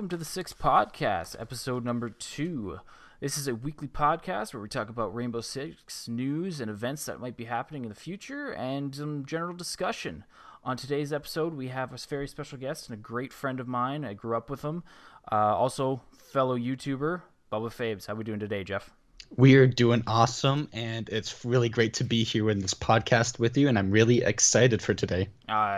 welcome to the Six Podcast, episode number 2. This is a weekly podcast where we talk about Rainbow Six news and events that might be happening in the future and some general discussion. On today's episode, we have a very special guest and a great friend of mine. I grew up with him. Also, fellow YouTuber, BubbaFabes. How are we doing today, Jeff? We are doing awesome, and it's really great to be here in this podcast with you, and I'm really excited for today.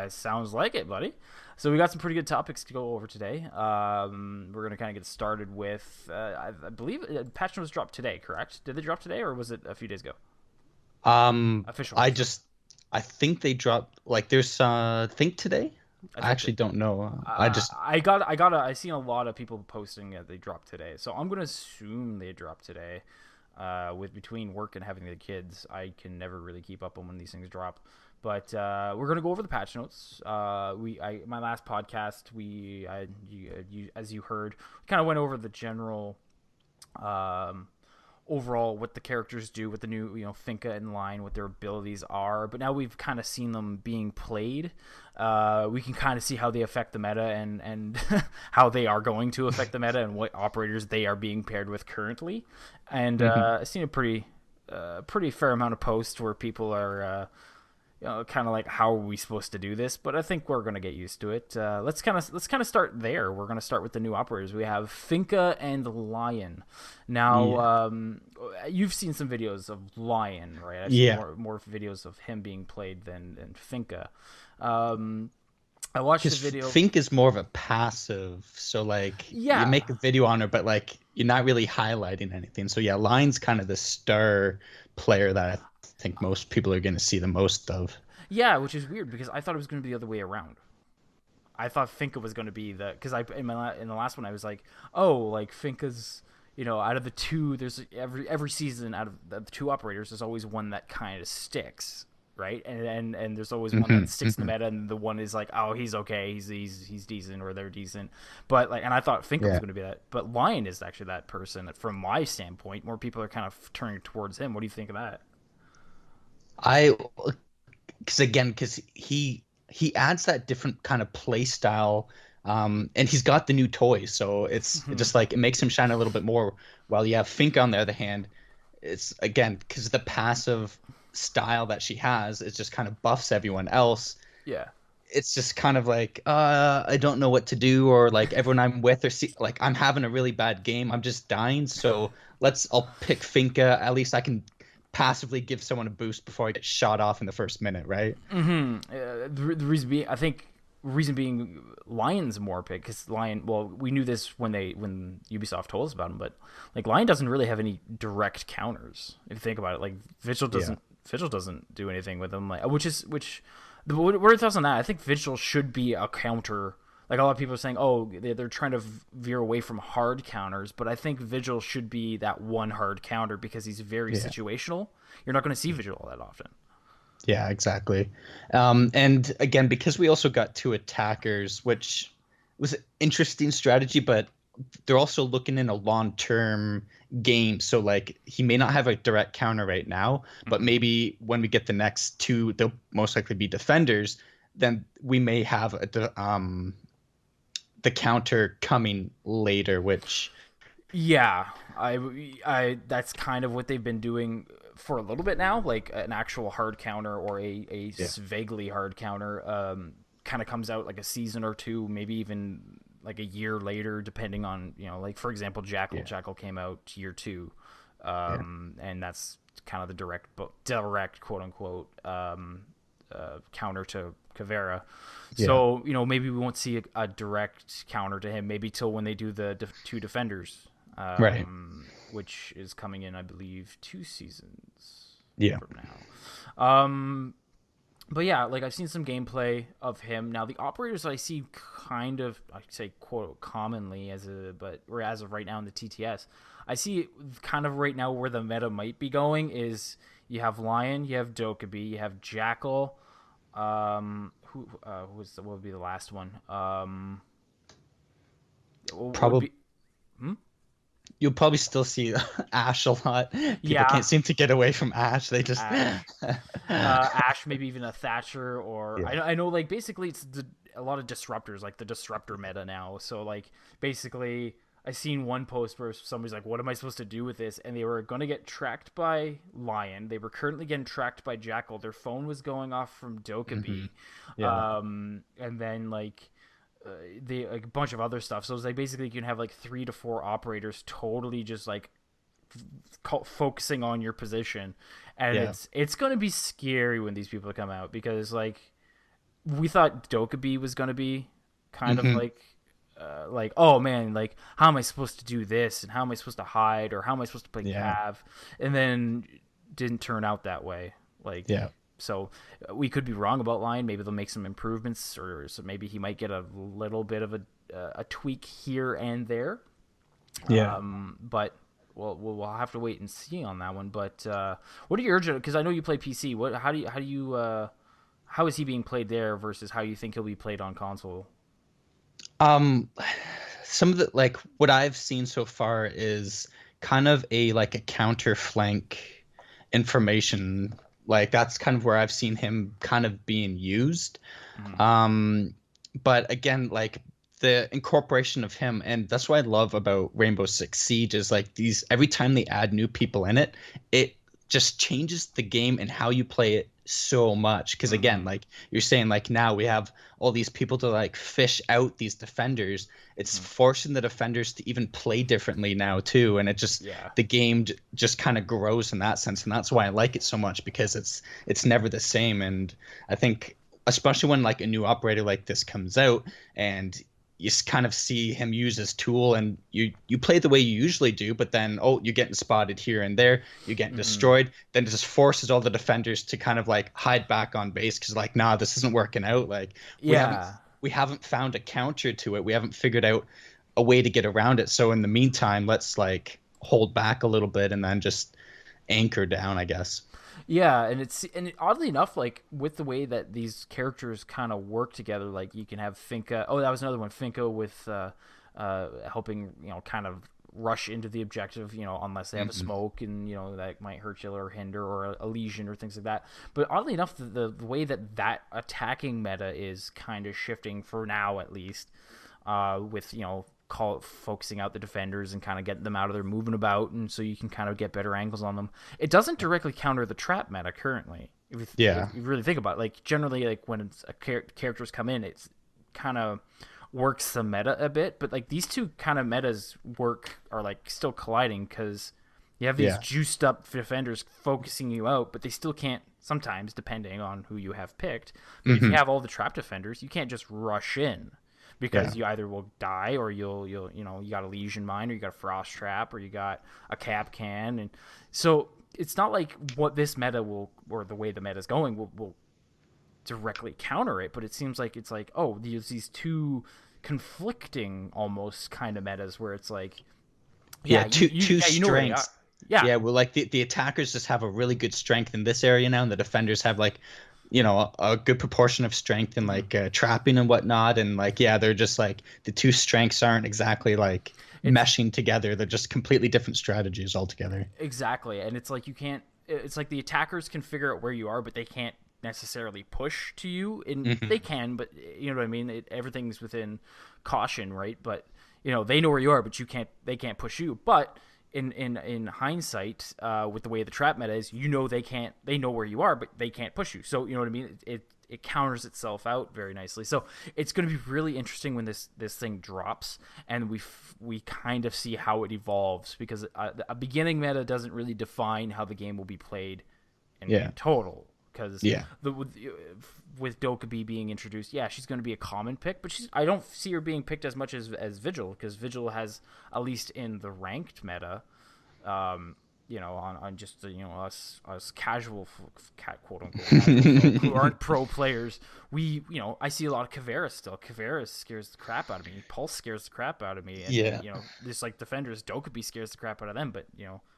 Sounds like it, buddy. So we got some pretty good topics to go over today. We're going to kind of get started with, I believe, patch notes dropped today, correct? Did they drop today, or was it a few days ago? Official. I think they dropped, there's, think today? I actually don't know. I seen a lot of people posting that they dropped today, so I'm going to assume they dropped today. With between work and having the kids, I can never really keep up on when these things drop. But we're gonna go over the patch notes. My last podcast, as you heard, kind of went over the general, overall what the characters do with the new, Finka and Lion, what their abilities are. But now we've kind of seen them being played. We can kind of see how they affect the meta and how they are going to affect the meta and what operators they are being paired with currently. And I've seen a pretty fair amount of posts where people are kind of like, how are we supposed to do this? But I think we're going to get used to it. Let's kind of start there. We're going to start with the new operators. We have Finka and Lion. Now, you've seen some videos of Lion, right? I've seen more videos of him being played than Finka. I watched the video. Fink is more of a passive, so you make a video on her, but you're not really highlighting anything. So yeah, Lion's kind of the star player that I think most people are going to see the most of. Yeah, which is weird because I thought it was going to be the other way around. I thought Finka was going to be because in the last one I was like, Finka's, out of the two, there's every season out of the two operators, there's always one that kind of sticks. Right, and there's always one that sticks in the meta, and the one is like, oh, he's okay, he's decent, or they're decent. But and I thought Finka was going to be that, but Lion is actually that person. That, from my standpoint, more people are kind of turning towards him. What do you think of that? Because he adds that different kind of play style, and he's got the new toys, so it's just it makes him shine a little bit more. While you have Finka on the other hand, it's again because the passive style that she has, it just kind of buffs everyone else. Yeah, it's just kind of I don't know what to do, or everyone I'm with, or I'm having a really bad game, I'm just dying, so I'll pick Finka. At least I can passively give someone a boost before I get shot off in the first minute, right? The reason being, I think Lion's more pick, because Lion, well, we knew this when Ubisoft told us about him, but Lion doesn't really have any direct counters if you think about it. Vigil doesn't do anything with him, what are your thoughts on that? I think Vigil should be a counter. A lot of people are saying, they're trying to veer away from hard counters, but I think Vigil should be that one hard counter because he's very situational. You're not going to see Vigil all that often. Yeah, exactly. And again, because we also got two attackers, which was an interesting strategy, but they're also looking in a long-term game. So he may not have a direct counter right now, but maybe when we get the next two, they'll most likely be defenders. Then we may have the counter coming later, which I that's kind of what they've been doing for a little bit now, an actual hard counter or a vaguely hard counter kind of comes out a season or two, maybe even a year later, depending on for example Jackal came out year 2, and that's kind of the direct quote unquote counter to Caveira. So maybe we won't see a direct counter to him maybe till when they do the two defenders, right, which is coming in, I believe, 2 seasons from now. But yeah, I've seen some gameplay of him. Now the operators I see kind of, I say quote commonly as of right now in the TTS, I see kind of right now where the meta might be going is you have Lion, you have Dokkaebi, you have Jackal. What would be the last one? Probably. You'll probably still see Ashe a lot. People can't seem to get away from Ashe. They just Ashe, maybe even a Thatcher, or I know basically a lot of disruptors, like the disruptor meta now. So like basically I seen one post where somebody's like, what am I supposed to do with this? And they were going to get tracked by Lion. They were currently getting tracked by Jackal. Their phone was going off from Dokkaebi. Yeah. And then like they like a bunch of other stuff. So it's like basically you can have like 3 to 4 operators totally just like focusing on your position, and it's going to be scary when these people come out, because like we thought Dokkaebi was going to be kind of like, oh man, like how am I supposed to do this, and how am I supposed to hide, or how am I supposed to play Cav, and then didn't turn out that way. Like so we could be wrong about Lion. Maybe they'll make some improvements, or so maybe he might get a little bit of a tweak here and there. But we'll have to wait and see on that one. But what are your, because I know you play PC, how is he being played there versus how you think he'll be played on console? Some of the, like, what I've seen so far is kind of a counter flank information. Like that's kind of where I've seen him kind of being used. But again, like the incorporation of him, and that's what I love about Rainbow Six Siege, is like these, every time they add new people in it, it just changes the game and how you play it so much. Because again, like you're saying, like now we have all these people to like fish out these defenders. It's forcing the defenders to even play differently now too, and it just the game just kind of grows in that sense, and that's why I like it so much, because it's never the same. And I think especially when like a new operator like this comes out and you kind of see him use his tool, and you play the way you usually do, but then you're getting spotted here and there, you're getting destroyed, then it just forces all the defenders to kind of like hide back on base, because like, nah, this isn't working out. Like we haven't found a counter to it, we haven't figured out a way to get around it, so in the meantime let's like hold back a little bit and then just anchor down, I guess. Yeah, and oddly enough, like with the way that these characters kind of work together, like you can have Finka. Oh, that was another one. Finka with helping, kind of rush into the objective, unless they have a smoke, and that might hurt you or hinder, or a lesion or things like that. But oddly enough, the way that attacking meta is kind of shifting for now, at least, with focusing out the defenders and kind of getting them out of there, moving about, and so you can kind of get better angles on them. It doesn't directly counter the trap meta currently. If you really think about it, like generally, like when it's characters come in, it's kind of works the meta a bit, but like these two kind of metas are like still colliding, because you have these juiced up defenders focusing you out, but they still can't, sometimes depending on who you have picked. But if you have all the trap defenders, you can't just rush in, because you either will die, or you'll you got a lesion mine, or you got a frost trap, or you got a cap can, and so it's not like what this meta will, or the way the meta is going, will directly counter it. But it seems like it's like, there's these two conflicting almost kind of metas where it's like two strengths. Well, like the attackers just have a really good strength in this area now, and the defenders have like a good proportion of strength in like trapping and whatnot, and like they're just like the two strengths aren't exactly like meshing together. They're just completely different strategies altogether. Exactly. And it's like it's like the attackers can figure out where you are, but they can't necessarily push to you, and they can, but you know what I mean, everything's within caution, right? But they know where you are, but they can't push you. But in hindsight, with the way the trap meta is, they know where you are, but they can't push you. So you know what I mean, it counters itself out very nicely. So it's going to be really interesting when this thing drops, and we kind of see how it evolves, because a beginning meta doesn't really define how the game will be played in total. Because with Dokkaebi being introduced, she's going to be a common pick, but I don't see her being picked as much as Vigil, because Vigil has, at least in the ranked meta, on just us casual quote unquote casual folk who aren't pro players, I see a lot of Kavera still. Kavera scares the crap out of me. Pulse scares the crap out of me, and just like defenders, Dokkaebi scares the crap out of them, but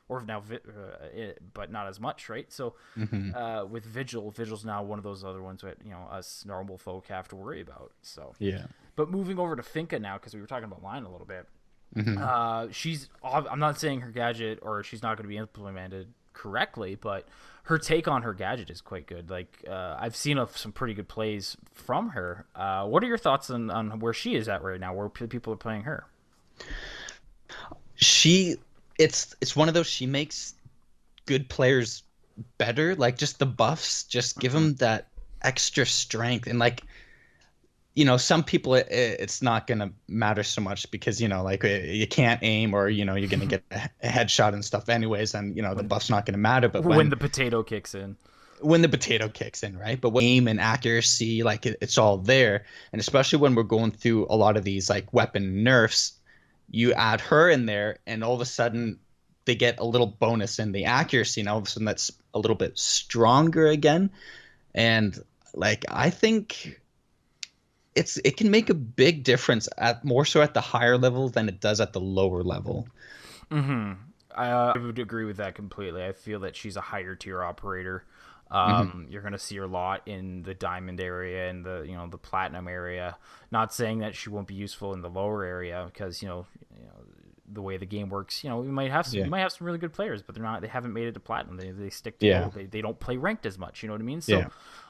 or now, but not as much, right? So with Vigil's now one of those other ones that us normal folk have to worry about. So but moving over to Finka now, because we were talking about Lion a little bit. I'm not saying her gadget, or she's not going to be implemented correctly, but her take on her gadget is quite good. Like I've seen some pretty good plays from her. What are your thoughts on where she is at right now, where people are playing her? She, it's one of those, she makes good players better. Like just the buffs just give them that extra strength, and like, some people it's not gonna matter so much because like you can't aim, or you're gonna get a headshot and stuff anyways, and the buff's not gonna matter. But when the potato kicks in, right? But when aim and accuracy, like it's all there, and especially when we're going through a lot of these like weapon nerfs, you add her in there, and all of a sudden they get a little bonus in the accuracy, and all of a sudden that's a little bit stronger again. And like I think it can make a big difference at more so at the higher level than it does at the lower level. I would agree with that completely. I feel that she's a higher tier operator. You're going to see her a lot in the diamond area and the platinum area. Not saying that she won't be useful in the lower area, because the way the game works, we might have some really good players, but they haven't made it to platinum. They stick to gold. They don't play ranked as much. You know what I mean? So.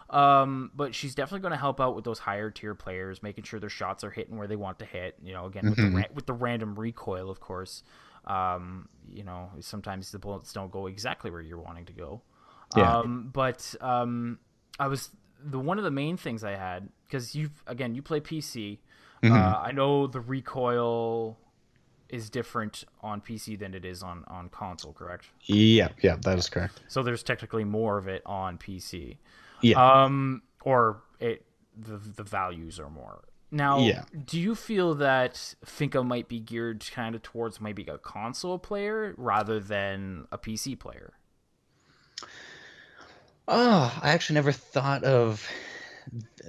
But she's definitely going to help out with those higher tier players, making sure their shots are hitting where they want to hit. Again, with the random recoil, of course. Sometimes the bullets don't go exactly where you're wanting to go. But I was one of the main things I had, because you play PC. I know the recoil is different on PC than it is on console, correct? Yeah, that is correct. So there's technically more of it on PC. Yeah. The values are more. Now, do you feel that Finka might be geared kind of towards maybe a console player rather than a PC player? Oh, I actually never thought of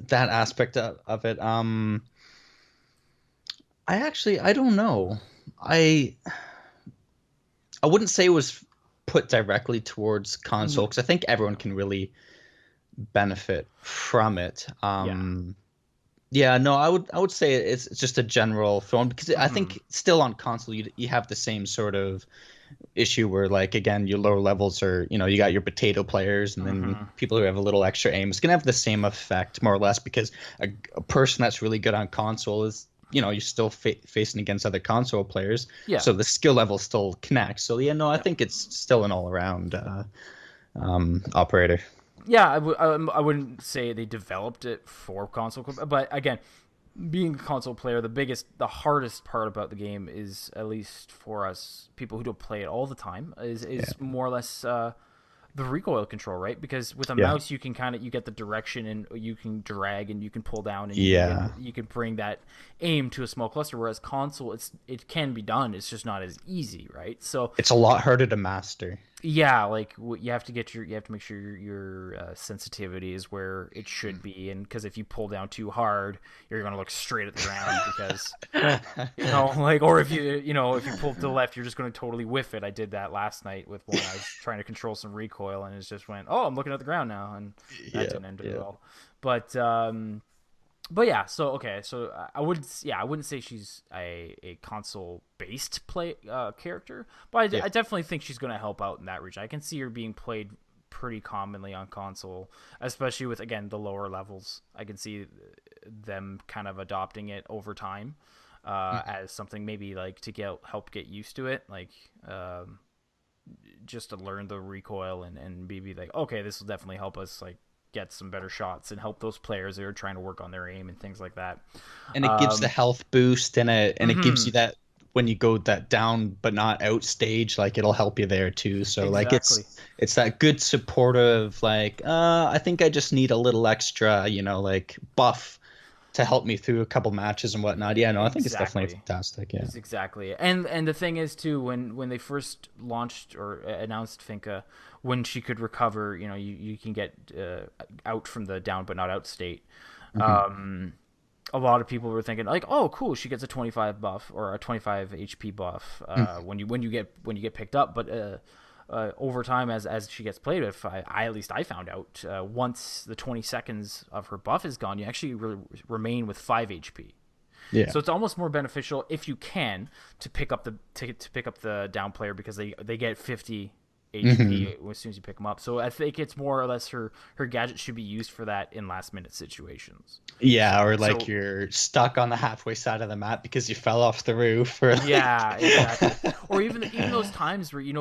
that aspect of it. I don't know. I wouldn't say it was put directly towards console, because I think everyone can really benefit from it. No, I would say it's just a general phone, because I think still on console you have the same sort of issue where, like, again, your lower levels are, you got your potato players, and then people who have a little extra aim. It's gonna have the same effect more or less, because a person that's really good on console is, you're still facing against other console players. So the skill level still connects. So I think it's still an all around operator. Yeah, I wouldn't say they developed it for console, but again, being a console player, the hardest part about the game is, at least for us people who don't play it all the time, is more or less the recoil control, right? Because with a mouse, you can you get the direction, and you can drag, and you can pull down, and you can bring that aim to a small cluster. Whereas console, it can be done. It's just not as easy, right? So it's a lot harder to master. Yeah, like you have to make sure your sensitivity is where it should be, and because if you pull down too hard, you're gonna look straight at the ground, because or if you pull to the left, you're just gonna totally whiff it. I did that last night with one. I was trying to control some recoil, and it just went, oh, I'm looking at the ground now, and that didn't end it well. But yeah, so I wouldn't say she's a console based character, but I definitely think she's going to help out in that region. I can see her being played pretty commonly on console, especially with, again, the lower levels. I can see them kind of adopting it over time as something maybe like to help get used to it, like just to learn the recoil and be like, okay, this will definitely help us like get some better shots and help those players that are trying to work on their aim and things like that. And it gives the health boost, and it gives you that when you go that down but not out stage, like it'll help you there too. So like it's that good supportive, like I think I just need a little extra, like buff to help me through a couple matches and whatnot. I think it's definitely fantastic. Yeah, it's exactly. And the thing is too, when they first launched or announced Finka, when she could recover, you can get out from the down but not out state. A lot of people were thinking like, oh, cool, she gets a 25 buff or a 25 HP buff when you get picked up. But over time, as she gets played with, at least I found out once the 20 seconds of her buff is gone, you actually remain with 5 HP. Yeah. So it's almost more beneficial if you can to pick up the down player, because they get 50 HP as soon as you pick them up. So I think it's more or less her gadget should be used for that in last minute situations. Yeah, or like you're stuck on the halfway side of the map because you fell off the roof, or yeah, exactly. Or even those times where it's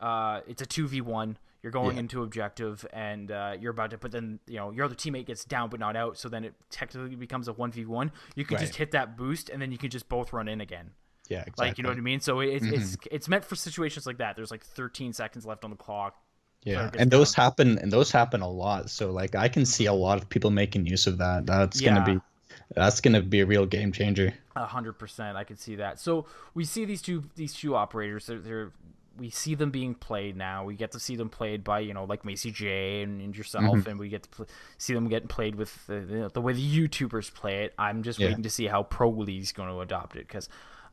a 2v1. You're going into objective and you're about to, but then your other teammate gets down but not out, so then it technically becomes a 1v1. You can just hit that boost and then you can just both run in again. Yeah, exactly. Like, you know what I mean? So it's meant for situations like that. There's like 13 seconds left on the clock. Yeah, and those happen a lot. So like I can see a lot of people making use of that. That's gonna be a real game changer. 100%, I could see that. So we see these two operators. We see them being played now. We get to see them played by like Macy J and yourself, and we get to see them getting played with the way the YouTubers play it. I'm just waiting to see how Pro League's going to adopt it, because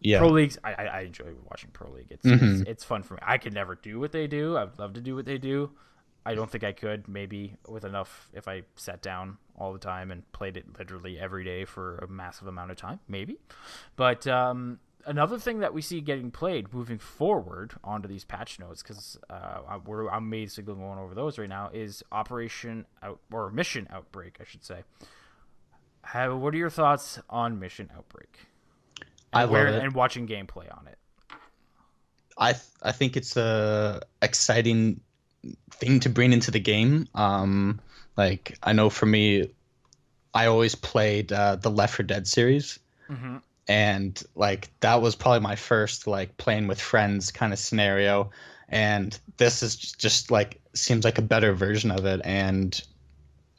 Pro Leagues, I enjoy watching Pro League. It's fun for me. I could never do what they do. I'd love to do what they do. I don't think I could, maybe with enough, if I sat down all the time and played it literally every day for a massive amount of time, maybe. But another thing that we see getting played moving forward onto these patch notes, because I'm basically going over those right now, is Mission Outbreak, I should say. What are your thoughts on Mission Outbreak? I love it. And watching gameplay on it. I think it's a exciting thing to bring into the game. Like, I know for me, I always played the Left 4 Dead series. And like that was probably my first like playing with friends kind of scenario, and this is just like seems like a better version of it, and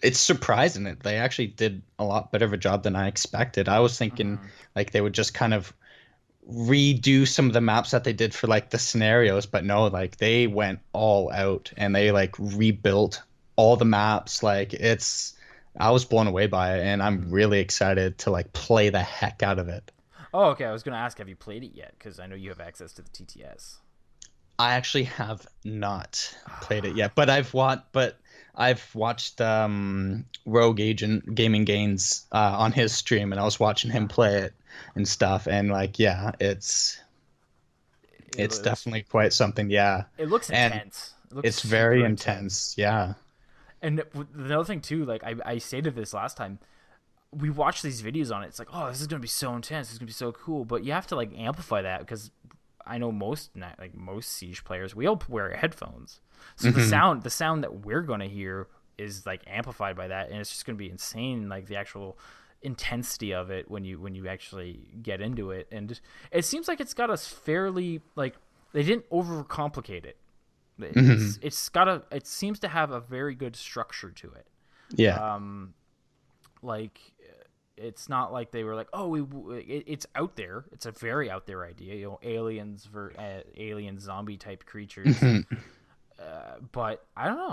it's surprising that they actually did a lot better of a job than I expected. I was thinking like they would just kind of redo some of the maps that they did for like the scenarios, but no, like they went all out and they like rebuilt all the maps. Like I was blown away by it, and I'm really excited to like play the heck out of it. Oh, okay. I was going to ask, have you played it yet? Because I know you have access to the TTS. I actually have not played it yet, but I've watched Rogue Agent Gaming Gains on his stream, and I was watching him play it and stuff, and like it's definitely quite something. Yeah, it looks intense. It's very intense. Yeah. And another thing too, like I stated this last time, we watch these videos on it. It's like, oh, this is gonna be so intense. This is gonna be so cool. But you have to like amplify that, because I know most Siege players, we all wear headphones, so the sound that we're gonna hear is like amplified by that, and it's just gonna be insane. Like the actual intensity of it when you actually get into it, and it seems like it's got us fairly, like, they didn't overcomplicate it. It seems to have a very good structure to it. Yeah. Like, it's not like they were like, oh, it's out there. It's a very out there idea, alien zombie type creatures. But I don't know.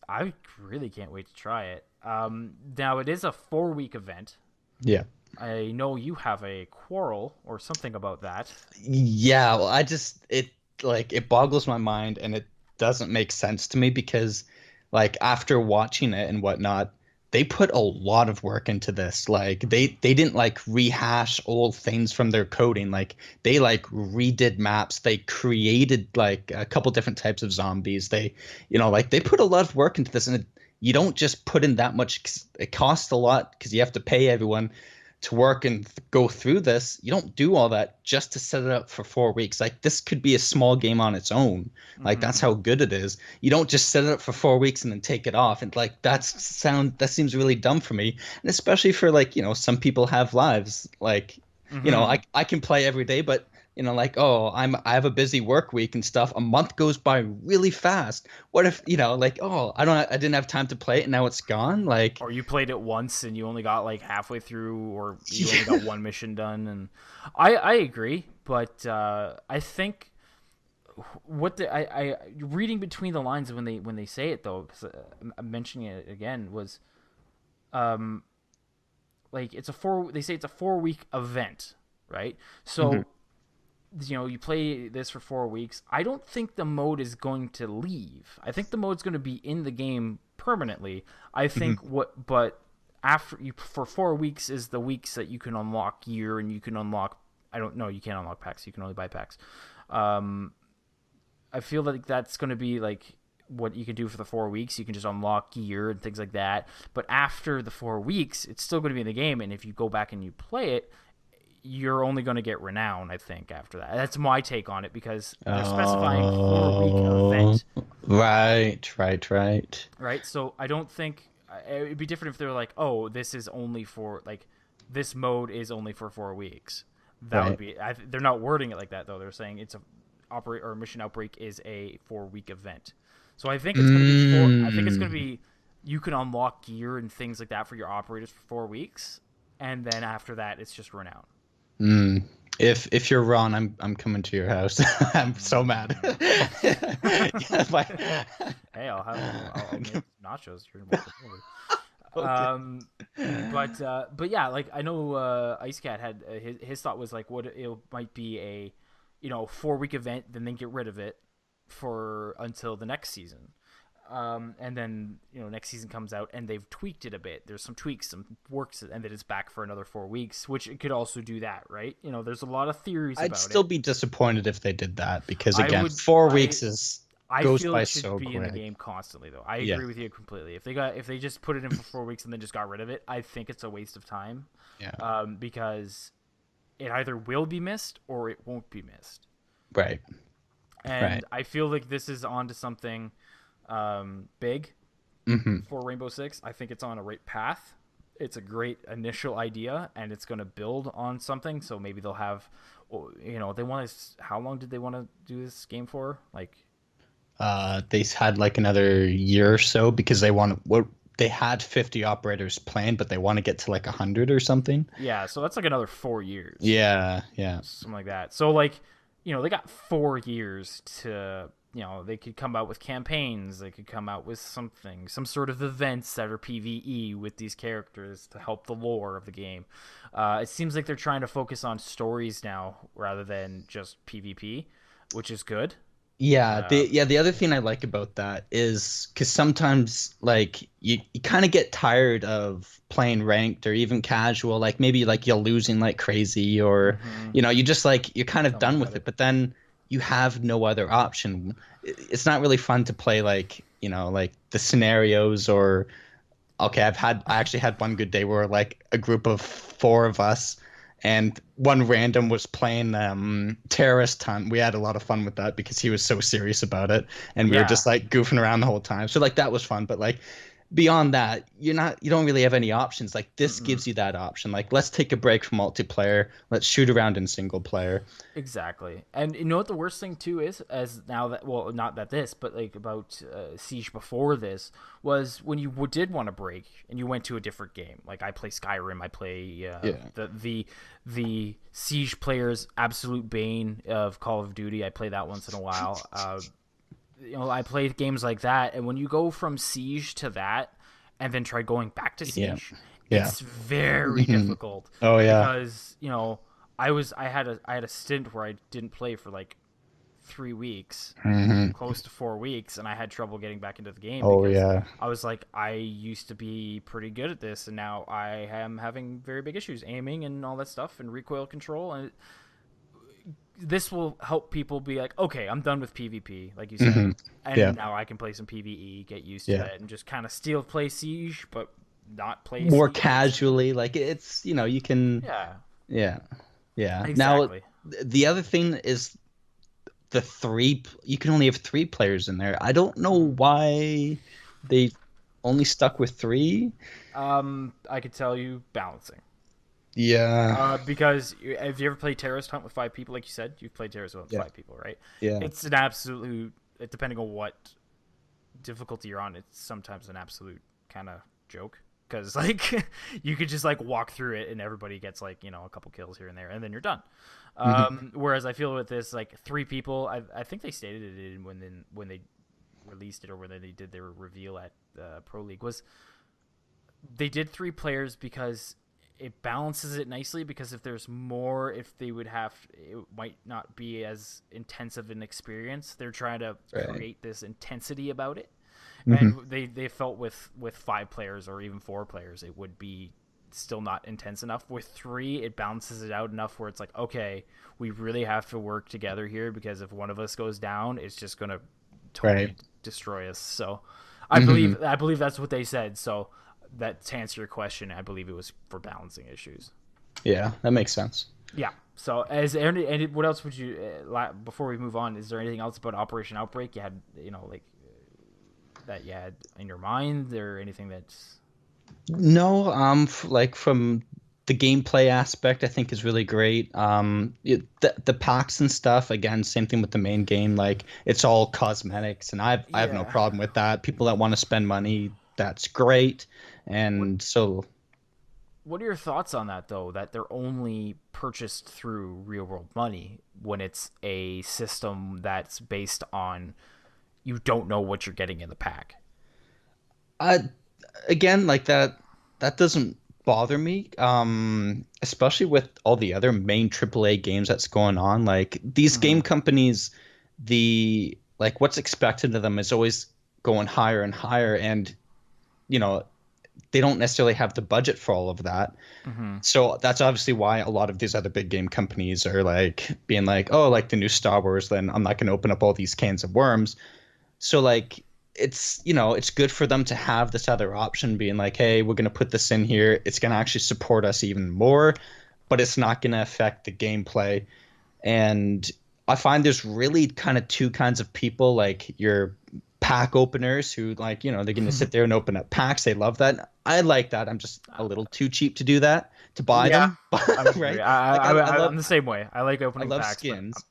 I really can't wait to try it. Now it is a 4-week event. Yeah. I know you have a quarrel or something about that. Yeah. Well, it boggles my mind, and it doesn't make sense to me, because like after watching it and whatnot, they put a lot of work into this. Like they didn't like rehash old things from their coding. Like they like redid maps. They created like a couple different types of zombies. They, like they put a lot of work into this, and you don't just put in that much. It costs a lot because you have to pay everyone to work and go through this. You don't do all that just to set it up for 4 weeks. Like this could be a small game on its own. Like that's how good it is. You don't just set it up for 4 weeks and then take it off. And like that seems really dumb for me. And especially for like, some people have lives. Like, I can play every day, but like, I have a busy work week and stuff. A month goes by really fast. What if, like, I didn't have time to play it and now it's gone? Like, or you played it once and you only got like halfway through, or you only got one mission done. And I agree, but I think reading between the lines when they say it though, because I'm mentioning it again, was like they say it's a 4-week event, right? So you play this for 4 weeks. I don't think the mode is going to leave. I think the mode's going to be in the game permanently. I think but after for 4 weeks is the weeks that you can unlock gear, and you can unlock, I don't know, you can't unlock packs. You can only buy packs. I feel like that's going to be like what you can do for the 4 weeks. You can just unlock gear and things like that. But after the 4 weeks, it's still going to be in the game. And if you go back and you play it, you're only going to get renown, I think, after that. That's my take on it because they're specifying 4 week Oh, event. right. Right? So I don't think it'd be different if they're like, oh, this is only for like this mode is only for 4 weeks. That would Right. be. They're not wording it like that though. They're saying it's a operate or mission outbreak is a 4 week event. So I think it's going to be four. I think it's going to Mm, be you can unlock gear and things like that for your operators for 4 weeks, and then after that it's just renown. mm. If you're Ron, I'm coming to your house. I'm so mad. Yeah, Hey, I'll make nachos. You're welcome over. okay. But yeah, like I know Ice Cat had his thought was like what it might be a 4 week event, then they get rid of it for until the next season. And then next season comes out and they've tweaked it a bit. There's some tweaks, some works, and then it's back for another 4 weeks, which it could also do that, right? There's a lot of theories I'd about still it. be disappointed if they did that because I again, would, 4 weeks is I goes feel by it should so be in the quick. game constantly, though. I Yeah, agree with you completely. If they just put it in for 4 weeks and then just got rid of it, I think it's a waste of time. yeah, Because it either will be missed or it won't be missed. right, right. And I feel like this is onto something big Hmm. for Rainbow Six. I think it's on a right path. It's a great initial idea, and it's going to build on something. So maybe they'll have, they want to. How long did they want to do this game for? Like, They had like another year or so because they want what they had 50 operators planned, but they want to get to like 100 or something. yeah, so that's like another 4 years, Yeah. something like that. So like, they got 4 years to. They could come out with campaigns. They could come out with something, some sort of events that are PVE with these characters to help the lore of the game. It seems like they're trying to focus on stories now rather than just PvP, which is good. Yeah, Uh, the other thing I like about that is because sometimes like you kind of get tired of playing ranked or even casual, like maybe like you're losing like crazy or mm-hmm. you just like you're kind of Tell me done about with it. it, but then you have no other option. It's not really fun to play like like the scenarios or okay, I actually had one good day where like a group of four of us and one random was playing terrorist hunt. We had a lot of fun with that because he was so serious about it and we were Yeah, just like goofing around the whole time. So like that was fun, but like beyond that, you don't really have any options. Like this mm-mm. gives you that option. Like let's take a break from multiplayer. Let's shoot around in single player. Exactly. And you know what the worst thing too is, as now that, well, not that this, but like about Siege before this, was when you did want to break and you went to a different game. Like I play Skyrim, I play Yeah. the Siege player's absolute bane of Call of Duty. I play that once in a while. I play games like that, and when you go from Siege to that, and then try going back to Yeah. Siege, Yeah. it's very Mhm. difficult Oh yeah. because I had a stint where I didn't play for like 3 weeks, Hmm. close to 4 weeks, and I had trouble getting back into the game Oh because yeah. I was like, I used to be pretty good at this, and now I am having very big issues aiming and all that stuff and recoil control. And this will help people be like, okay, I'm done with PvP, like you said, Hmm. Yeah. and now I can play some PvE, get used to Yeah. it, and just kind of still play Siege, but not play More Siege at the same. casually, like it's you can. Yeah, Yeah. Yeah. Now, exactly. the other thing is you can only have three players in there. I don't know why they only stuck with three. I could tell you balancing. Yeah. Because have you ever played Terrorist Hunt with 5 people? Like you said, you've played Terrorist Hunt with Yeah. 5 people, right? Yeah. It's an absolute, depending on what difficulty you're on, it's sometimes an absolute kind of joke. Because, like, you could just, like, walk through it and everybody gets, like, a couple kills here and there, and then you're done. Hmm. Whereas I feel with this, like, 3 people, I think they stated it in when they released it or when they did their reveal at Pro League, was they did 3 players because it balances it nicely, because if there's more, if they would have, it might not be as intensive an experience. They're trying to Right. create this intensity about it, Hmm. and they felt with 5 players or even 4 players, it would be still not intense enough. With 3, it balances it out enough where it's like, okay, we really have to work together here, because if one of us goes down, it's just gonna totally destroy us. So I believe that's what they said. So that, to answer your question, I believe it was for balancing issues. Yeah, that makes sense. Yeah. So, and what else would you before we move on? Is there anything else about Operation Outbreak you had, like that you had in your mind, or anything that's No, like from the gameplay aspect, I think is really great. The packs and stuff, again, same thing with the main game. Like it's all cosmetics, and I have no yeah? problem with that. People that want to spend money, that's great. What And so, What are your thoughts on that, though? That they're only purchased through real world money when it's a system that's based on, you don't know what you're getting in the pack. I again, like that doesn't bother me. Especially with all the other main AAA games that's going on. Like these game Mm-hmm. companies, the like what's expected of them is always going higher and higher, and you know they don't necessarily have the budget for all of that. Mm-hmm. So that's obviously why a lot of these other big game companies are like being like, oh, like the new Star Wars, then I'm not going to open up all these cans of worms. So like it's good for them to have this other option being like, hey, we're going to put this in here. It's going to actually support us even more, but it's not going to affect the gameplay. And I find there's really kind of two kinds of people, like your pack openers who like, they're going to sit there and open up packs. They love that. I like that. I'm just a little too cheap to do that, to buy Yeah, them. I would agree. Right? Like I I'm the same way. I like I opening love packs, but skins. I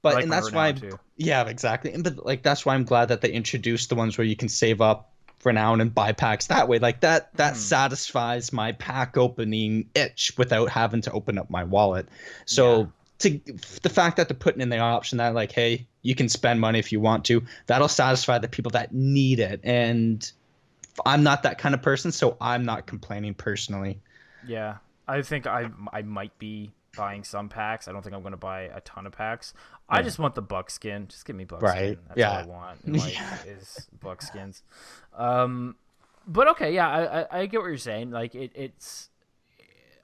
But like and my that's why renown too. yeah, exactly. And but like that's why I'm glad that they introduced the ones where you can save up renown and buy packs that way. Like that Mm-hmm. satisfies my pack opening itch without having to open up my wallet. Yeah. So to the fact that they're putting in the option that like, hey, you can spend money if you want to, that'll satisfy the people that need it. And I'm not that kind of person, so I'm not complaining personally. Yeah, I think I might be buying some packs. I don't think I'm going to buy a ton of packs. I Yeah. just want the buckskin. Just give me buckskin. Right. That's all I Yeah. want in Yeah. life is buckskins. Um, but okay, yeah, I get what you're saying. Like it's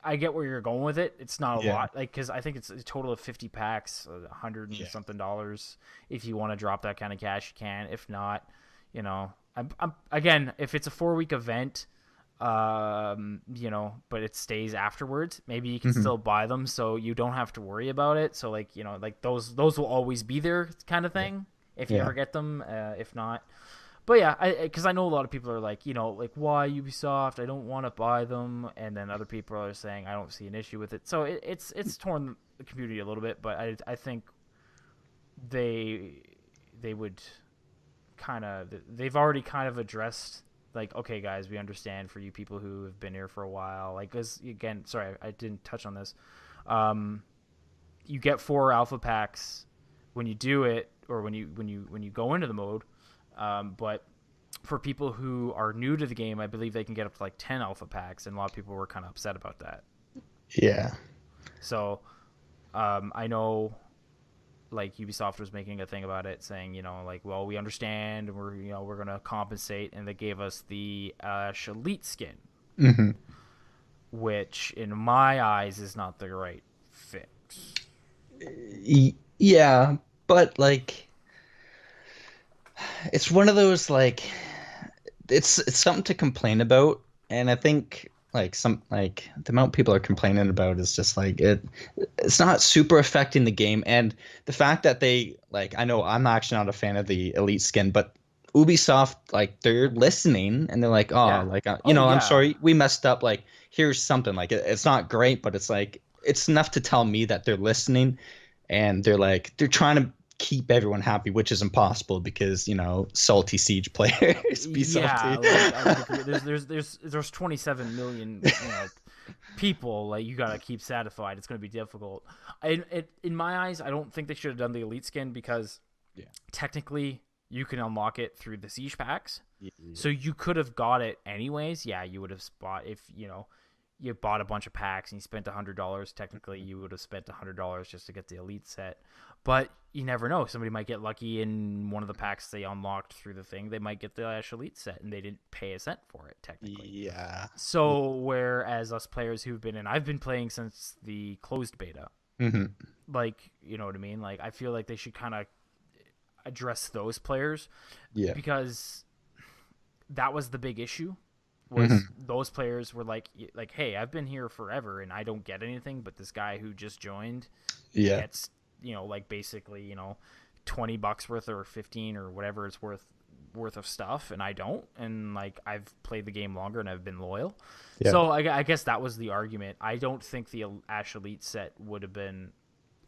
I get where you're going with it. It's not a Yeah. lot, like because I think it's a total of 50 packs, 100 and Yeah. something dollars. If you want to drop that kind of cash, you can. If not, I'm again, if it's a 4 week event, but it stays afterwards, maybe you can Hmm. still buy them, so you don't have to worry about it. So like like those will always be there, kind of Yeah. thing. If you Yeah. ever get them, if not. But yeah, because I know a lot of people are like, like why Ubisoft? I don't want to buy them, and then other people are saying I don't see an issue with it. So it's torn the community a little bit, but I think they they would they've already kind of addressed, like, okay guys, we understand for you people who have been here for a while, like, because again, sorry, I didn't touch on this. um you get 4 alpha packs when you do it, or when you go into the mode. But for people who are new to the game, I believe they can get up to like 10 alpha packs, and a lot of people were kind of upset about that. Yeah. So I know, like, Ubisoft was making a thing about it, saying, like, well, we understand, and we're gonna compensate, and they gave us the Ash Elite skin, Hmm. which in my eyes is not the right fix. Yeah, but like it's one of those like it's something to complain about, and I think like some like the amount people are complaining about is just like it's not super affecting the game. And the fact that they like, I know I'm actually not a fan of the Elite skin, but Ubisoft, like, they're listening and they're like, oh, Yeah. like, Oh I'm yeah. sorry we messed up, like here's something, like it's not great, but it's like it's enough to tell me that they're listening, and they're like they're trying to keep everyone happy, which is impossible because salty Siege players be Yeah, salty. like I would agree. There's 27 million people. Like, you gotta keep satisfied. It's gonna be difficult. In my eyes, I don't think they should have done the elite skin, because Yeah. technically you can unlock it through the siege packs. Yeah. So you could have got it anyways. Yeah, you would have spot if you bought a bunch of packs and you spent $100. Technically, you would have spent $100 just to get the elite set, but you never know. Somebody might get lucky in one of the packs they unlocked through the thing. They might get the Ash Elite set and they didn't pay a cent for it, technically. Yeah. So whereas us players who've been in, I've been playing since the closed beta. Mm-hmm. Like, you know what I mean? Like, I feel like they should kind of address those players. Yeah. Because that was the big issue. Was those players were like, hey, I've been here forever and I don't get anything, but this guy who just joined gets, like basically, $20 worth or 15 or whatever it's worth of stuff, and I don't, and like I've played the game longer and I've been loyal. So I guess that was the argument. I don't think the Ash Elite set would have been,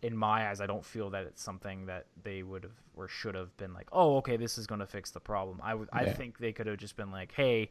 in my eyes, I don't feel that it's something that they would have or should have been like, oh, okay, this is going to fix the problem. I think they could have just been like, hey,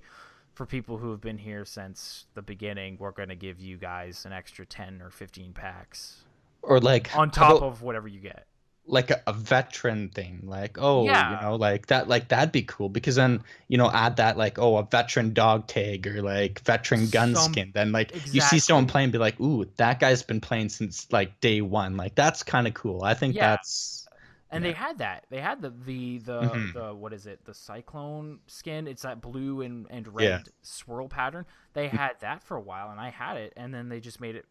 for people who have been here since the beginning, we're going to give you guys an extra 10 or 15 packs. Or like on top of whatever you get. Like a veteran thing, like, like that, like that'd be cool, because then, add that, like, a veteran dog tag or like veteran gun skin. Then like you see someone playing, be like, ooh, that guy's been playing since like day one. Like that's kind of cool. I think that's... And they had that. They had the what is it? The Cyclone skin. It's that blue and red swirl pattern. They had that for a while, and I had it, and then they just made it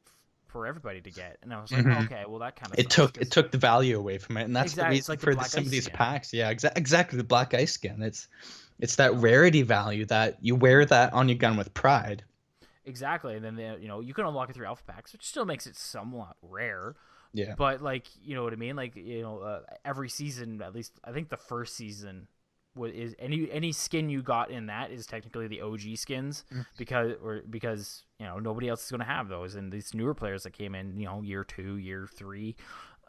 for everybody to get. And I was like, okay, well that kind of it took the value away from it, and that's the reason for some of these packs. Yeah, exactly, the black ice skin. It's that rarity value that you wear that on your gun with pride. Exactly, and then you can unlock it through alpha packs, which still makes it somewhat rare. Yeah. But like, you know what I mean? Like, every season, at least I think the first season is any skin you got in that is technically the OG skins, because nobody else is going to have those, and these newer players that came in, year 2, year 3,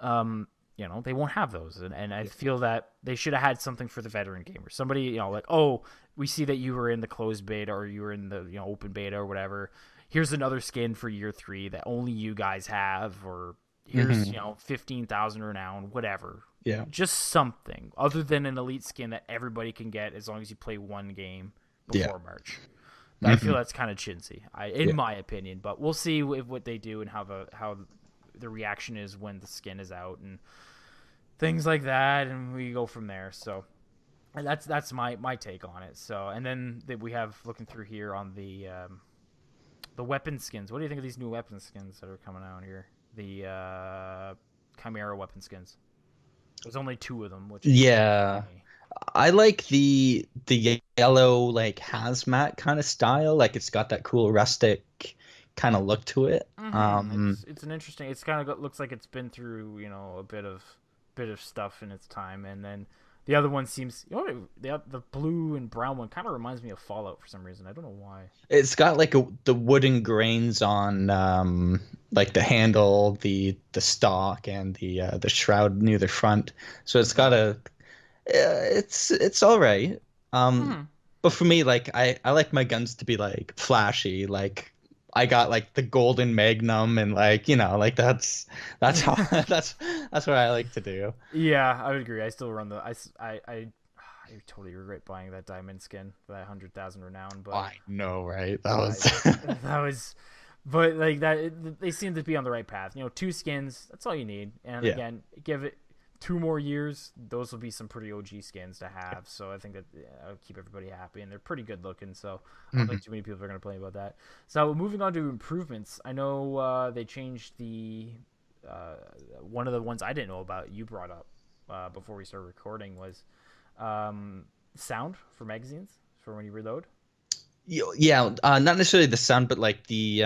they won't have those, and I feel that they should have had something for the veteran gamers. Somebody, like, oh, we see that you were in the closed beta or you were in the open beta or whatever. Here's another skin for year 3 that only you guys have, or here's 15,000 renown, whatever. Yeah, just something other than an elite skin that everybody can get as long as you play one game before March. I feel that's kind of chintzy, in my opinion. But we'll see what they do and how the reaction is when the skin is out and things like that, and we go from there. So that's my take on it. So, and then we have, looking through here on the weapon skins. What do you think of these new weapon skins that are coming out here? The Chimera weapon skins. There's only 2 of them, which I like the yellow, like hazmat kind of style. Like it's got that cool rustic kind of look to it. It's an interesting. It's kind of looks like it's been through a bit of stuff in its time, and then the other one seems, the blue and brown one kind of reminds me of Fallout for some reason. I don't know why. It's got like the wooden grains on like the handle, the stock, and the shroud near the front. So it's got it's all right. But for me, like I like my guns to be like flashy. Like I got like the golden magnum, and like like that's how that's what I like to do. Yeah, I would agree. I still run I totally regret buying that diamond skin for that 100,000 renown. But I know, right? That was but like that, they seem to be on the right path. 2 skins, that's all you need. And again, give it 2 more years, those will be some pretty OG skins to have. So I think that I'll keep everybody happy, and they're pretty good looking. So I don't think too many people are going to play about that. So moving on to improvements, I know they changed the one of the ones I didn't know about. You brought up before we started recording was sound for magazines for when you reload. Yeah, not necessarily the sound, but like the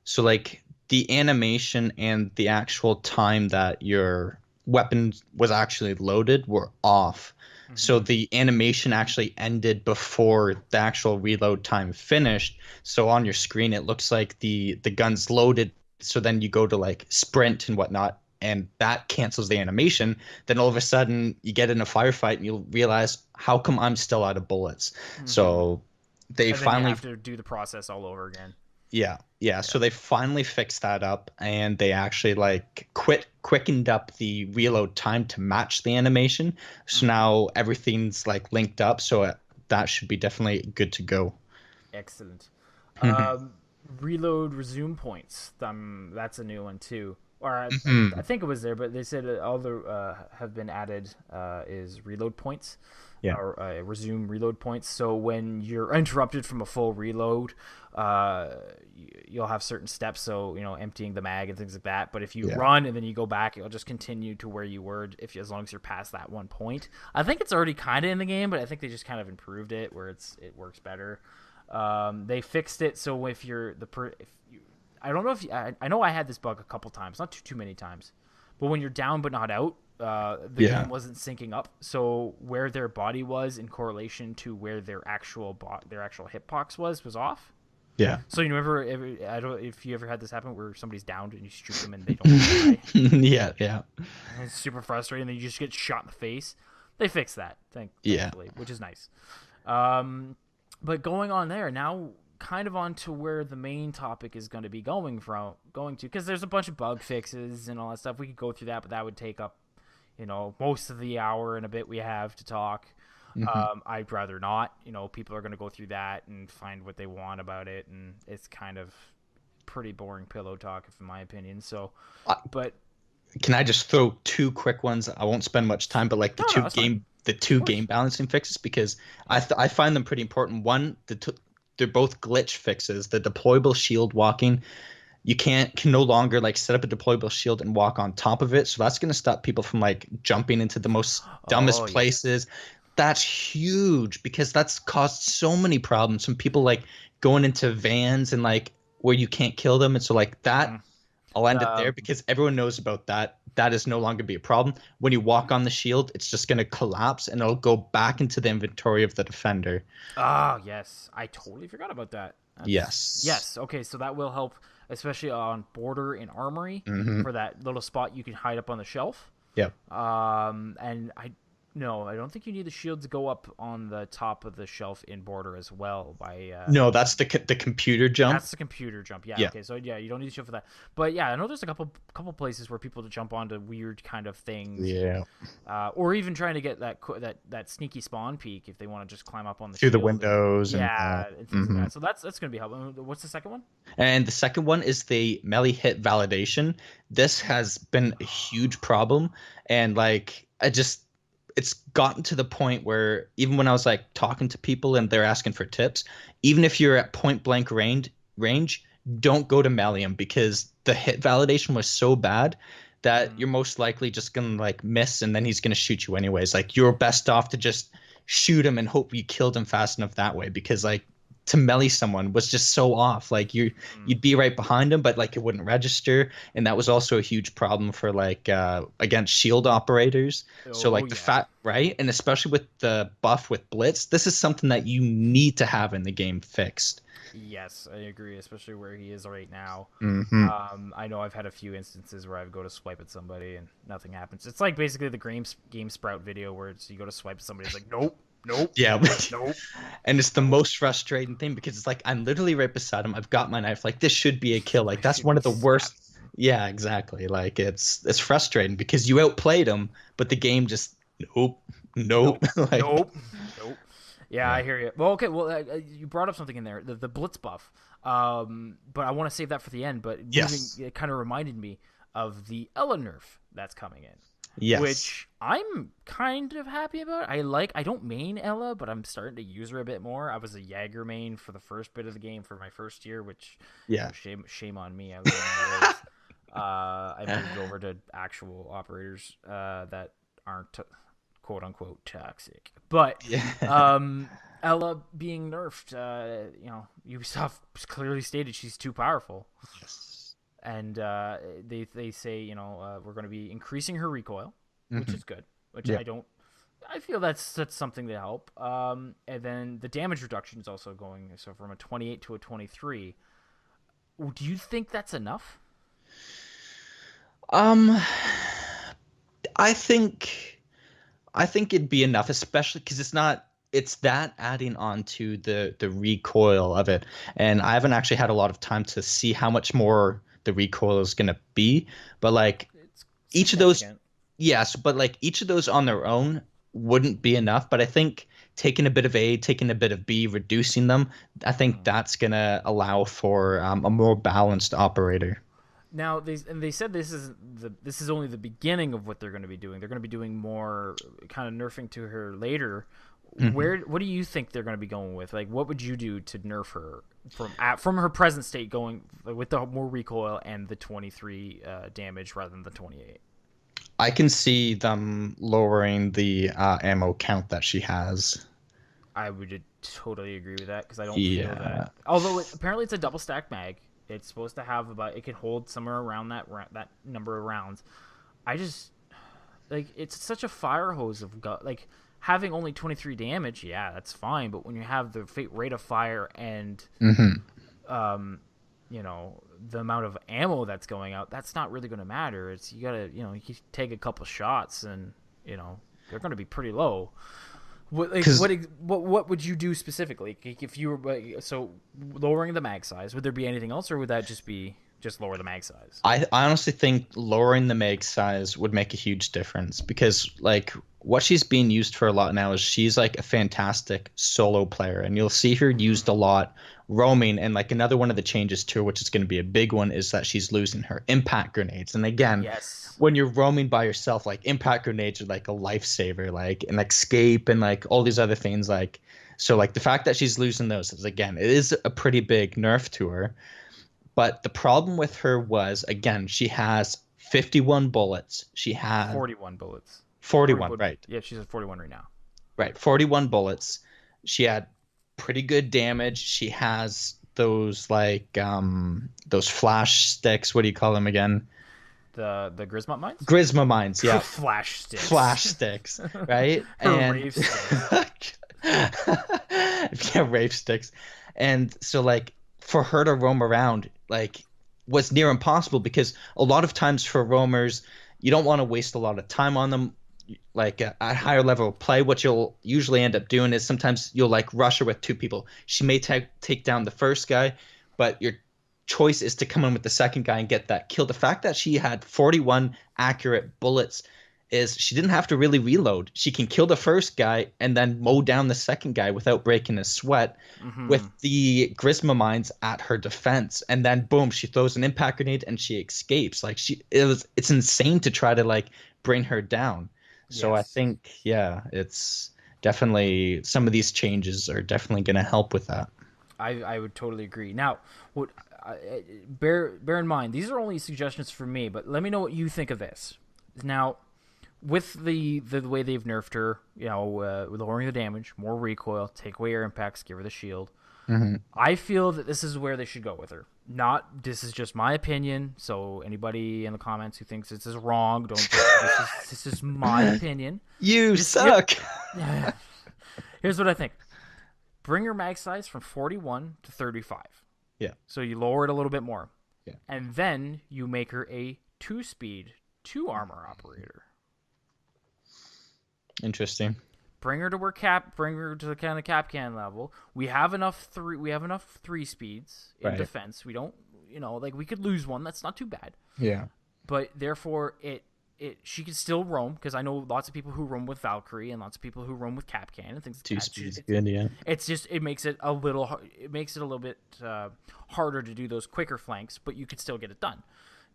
so like the animation and the actual time that your weapon was actually loaded were off. So the animation actually ended before the actual reload time finished. So on your screen it looks like the gun's loaded. So then you go to like sprint and whatnot, and that cancels the animation. Then all of a sudden you get in a firefight and you'll realize, how come I'm still out of bullets? So they finally have to do the process all over again. Yeah. So they finally fixed that up, and they actually like quickened up the reload time to match the animation. So now everything's like linked up. So that should be definitely good to go. Excellent. reload resume points. That's a new one too. Or I Hmm. think it was there, but they said all the have been added is reload points Yeah. or resume reload points. So when you're interrupted from a full reload, uh, you'll have certain steps. So emptying the mag and things like that. But if you Yeah. run and then you go back, it'll just continue to where you were if as long as you're past that one point. I think it's already kind of in the game, but I think they just kind of improved it where it works better. They fixed it so if you're if you, I don't know if you, I know I had this bug a couple times, not too many times, but when you're down but not out, the Yeah. game wasn't syncing up. So where their body was in correlation to where their actual hitbox was off. Yeah. So you remember, I don't if you ever had this happen where somebody's downed and you shoot them and they don't die. Yeah. Yeah. And it's super frustrating. And then you just get shot in the face. They fixed that, Yeah. thankfully, which is nice. But going on there now, kind of on to where the main topic is going to be going to, because there's a bunch of bug fixes and all that stuff. We could go through that, but that would take up, most of the hour and a bit we have to talk. Hmm. I'd rather not. People are going to go through that and find what they want about it, and it's kind of pretty boring pillow talk, in my opinion. So, but Can I just throw two quick ones? I won't spend much time, but like no, that's fine. the Of two course. game balancing fixes because I find them pretty important. One, they're both glitch fixes. The deployable shield walking, you can no longer like set up a deployable shield and walk on top of it. So that's going to stop people from like jumping into the most dumbest Oh yes. places. That's huge because that's caused so many problems. Some people like going into vans and like where you can't kill them. And so like that Mhm. I'll end it there Um, because everyone knows about that. That is no longer be a problem. When you walk on the shield, it's just going to collapse and it'll go back into the inventory of the defender. yes, I totally forgot about that. That's Yes. yes. Okay, so that will help, especially on border and armory, Hmm. for that little spot you can hide up on the shelf. Yep. And I no, I don't think you need the shield to go up on the top of the shelf in border as well. No, that's the computer jump. That's the computer jump. Yeah. Yeah. Okay. So yeah, you don't need the shield for that. But yeah, I know there's a couple places where people to jump onto weird kind of things, Yeah. or even trying to get that sneaky spawn peak if they want to just climb up on the Through the shield. windows and Yeah, and things like mhm. that. So that's gonna be helpful. What's the second one? And the second one is the melee hit validation. This has been a huge problem. And like, it's gotten to the point where even when I was like talking to people and they're asking for tips, even if you're at point blank range, don't go to Melium because the hit validation was so bad that Mm. you're most likely just gonna like miss and then he's gonna shoot you anyways. Like you're best off to just shoot him and hope you killed him fast enough that way because like to melee someone was just so off. Like Mm. you'd be right behind him, but like it wouldn't register. And that was also a huge problem for like against shield operators. So Oh like the yeah. fat right, and especially with the buff with Blitz, this is something that you need to have in the game fixed. Yes, I agree, especially where he is right now. Hmm. I know I've had a few instances where I go to swipe at somebody and nothing happens. It's like basically the game sprout video where you go to swipe at somebody, it's like nope, nope, Yeah. nope, And it's the nope. most frustrating thing because it's like I'm literally right beside him. I've got my knife. Like this should be a kill. Like I that's should one be of the stabbed. worst. Yeah, exactly. Like it's frustrating because you outplayed him, but the game just nope, nope. Nope. Like Nope. Nope. Yeah, yeah. I hear you. Well, okay. Well, you brought up something in there, the Blitz buff. But I want to save that for the end. But Yes. it kind of reminded me of the Ella nerf that's coming in, Yes. which I'm kind of happy about. I don't main Ella, but I'm starting to use her a bit more. I was a Jaeger main for the first bit of the game for my first year, which Yeah. shame on me. I learned my ways. I moved over to actual operators that aren't quote unquote toxic. But Yeah. um, Ella being nerfed, Ubisoft clearly stated she's too powerful, Yes. and they say we're going to be increasing her recoil, which Hmm. is good. Which Yeah. I feel that's something to help. And then the damage reduction is also going so from a 28 to a 23. Do you think that's enough? Um, I think it'd be enough, especially because it's that adding on to the recoil of it, and I haven't actually had a lot of time to see how much more the recoil is gonna be, but like It's each of those, significant. yes, but like each of those on their own, wouldn't be enough, but I think taking a bit of A, taking a bit of B, reducing them, I think Mhm. that's gonna allow for a more balanced operator. Now they said this is only the beginning of what they're going to be doing. They're going to be doing more kind of nerfing to her later. Mhm. What do you think they're going to be going with? Like, what would you do to nerf her from her present state, going with the more recoil and the 23 damage rather than the 28? I can see them lowering the ammo count that she has. I would totally agree with that because I don't feel that. Yeah. Although apparently it's a double stack mag, it's supposed to have about it can hold somewhere around that number of rounds. I just like it's such a fire hose of like having only 23 damage. Yeah, that's fine, but when you have the rate of fire and Hmm. um, the amount of ammo that's going out, that's not really going to matter. It's you gotta you take a couple shots and they're going to be pretty low. Because What would you do specifically if you were so lowering the mag size? Would there be anything else, or would that just be just lower the mag size? I honestly think lowering the mag size would make a huge difference because like what she's being used for a lot now is she's like a fantastic solo player and you'll see her used a Mm-hmm. lot roaming and like another one of the changes too, which is going to be a big one, is that she's losing her impact grenades. And again, Yes. when you're roaming by yourself, like impact grenades are like a lifesaver, like an escape and like all these other things like so like the fact that she's losing those is again, it is a pretty big nerf to her. But the problem with her was, again, she has 51 bullets. She has 41 bullets. 41, 41. right. Yeah, she's at 41 right now. Right. 41 bullets. She had pretty good damage. She has those flash sticks. What do you call them again? The Grismot mines? Grisma mines, yeah. Flash Flash sticks. sticks, right? Her And rave sticks. yeah, rave sticks. And so like for her to roam around like was near impossible because a lot of times for roamers, you don't want to waste a lot of time on them. Like at higher level of play, what you'll usually end up doing is sometimes you'll like rush her with two people. She may take down the first guy, but your choice is to come in with the second guy and get that kill. The fact that she had 41 accurate bullets is she didn't have to really reload. She can kill the first guy and then mow down the second guy without breaking a sweat with Mm-hmm. the Grisma mines at her defense. And then boom, she throws an impact grenade and she escapes. Like it's insane to try to like bring her down. So I Yes. think, yeah, it's definitely some of these changes are definitely going to help with that. I would totally agree. Now, what bear in mind, these are only suggestions for me, but let me know what you think of this. Now, with the way they've nerfed her, lowering the damage, more recoil, take away air impacts, give her the shield. Hmm. I feel that this is where they should go with her. Not this is just my opinion. So anybody in the comments who thinks this is wrong, don't. This is my opinion. You Just here, suck. here's what I think. Bring your mag size from 41 to 35. Yeah, So you lower it a little bit more, yeah. and then you make her a 2-speed, 2 armor operator. Interesting. Bring her to bring her to the kind of cap can level. We have enough 3 speeds in Right. defense. We don't, like we could lose one. That's not too bad. Yeah. But therefore she can still roam because I know lots of people who roam with Valkyrie and lots of people who roam with Capcan and things like Two that. speeds good, yeah. It's just it makes it a little bit harder to do those quicker flanks, but you could still get it done.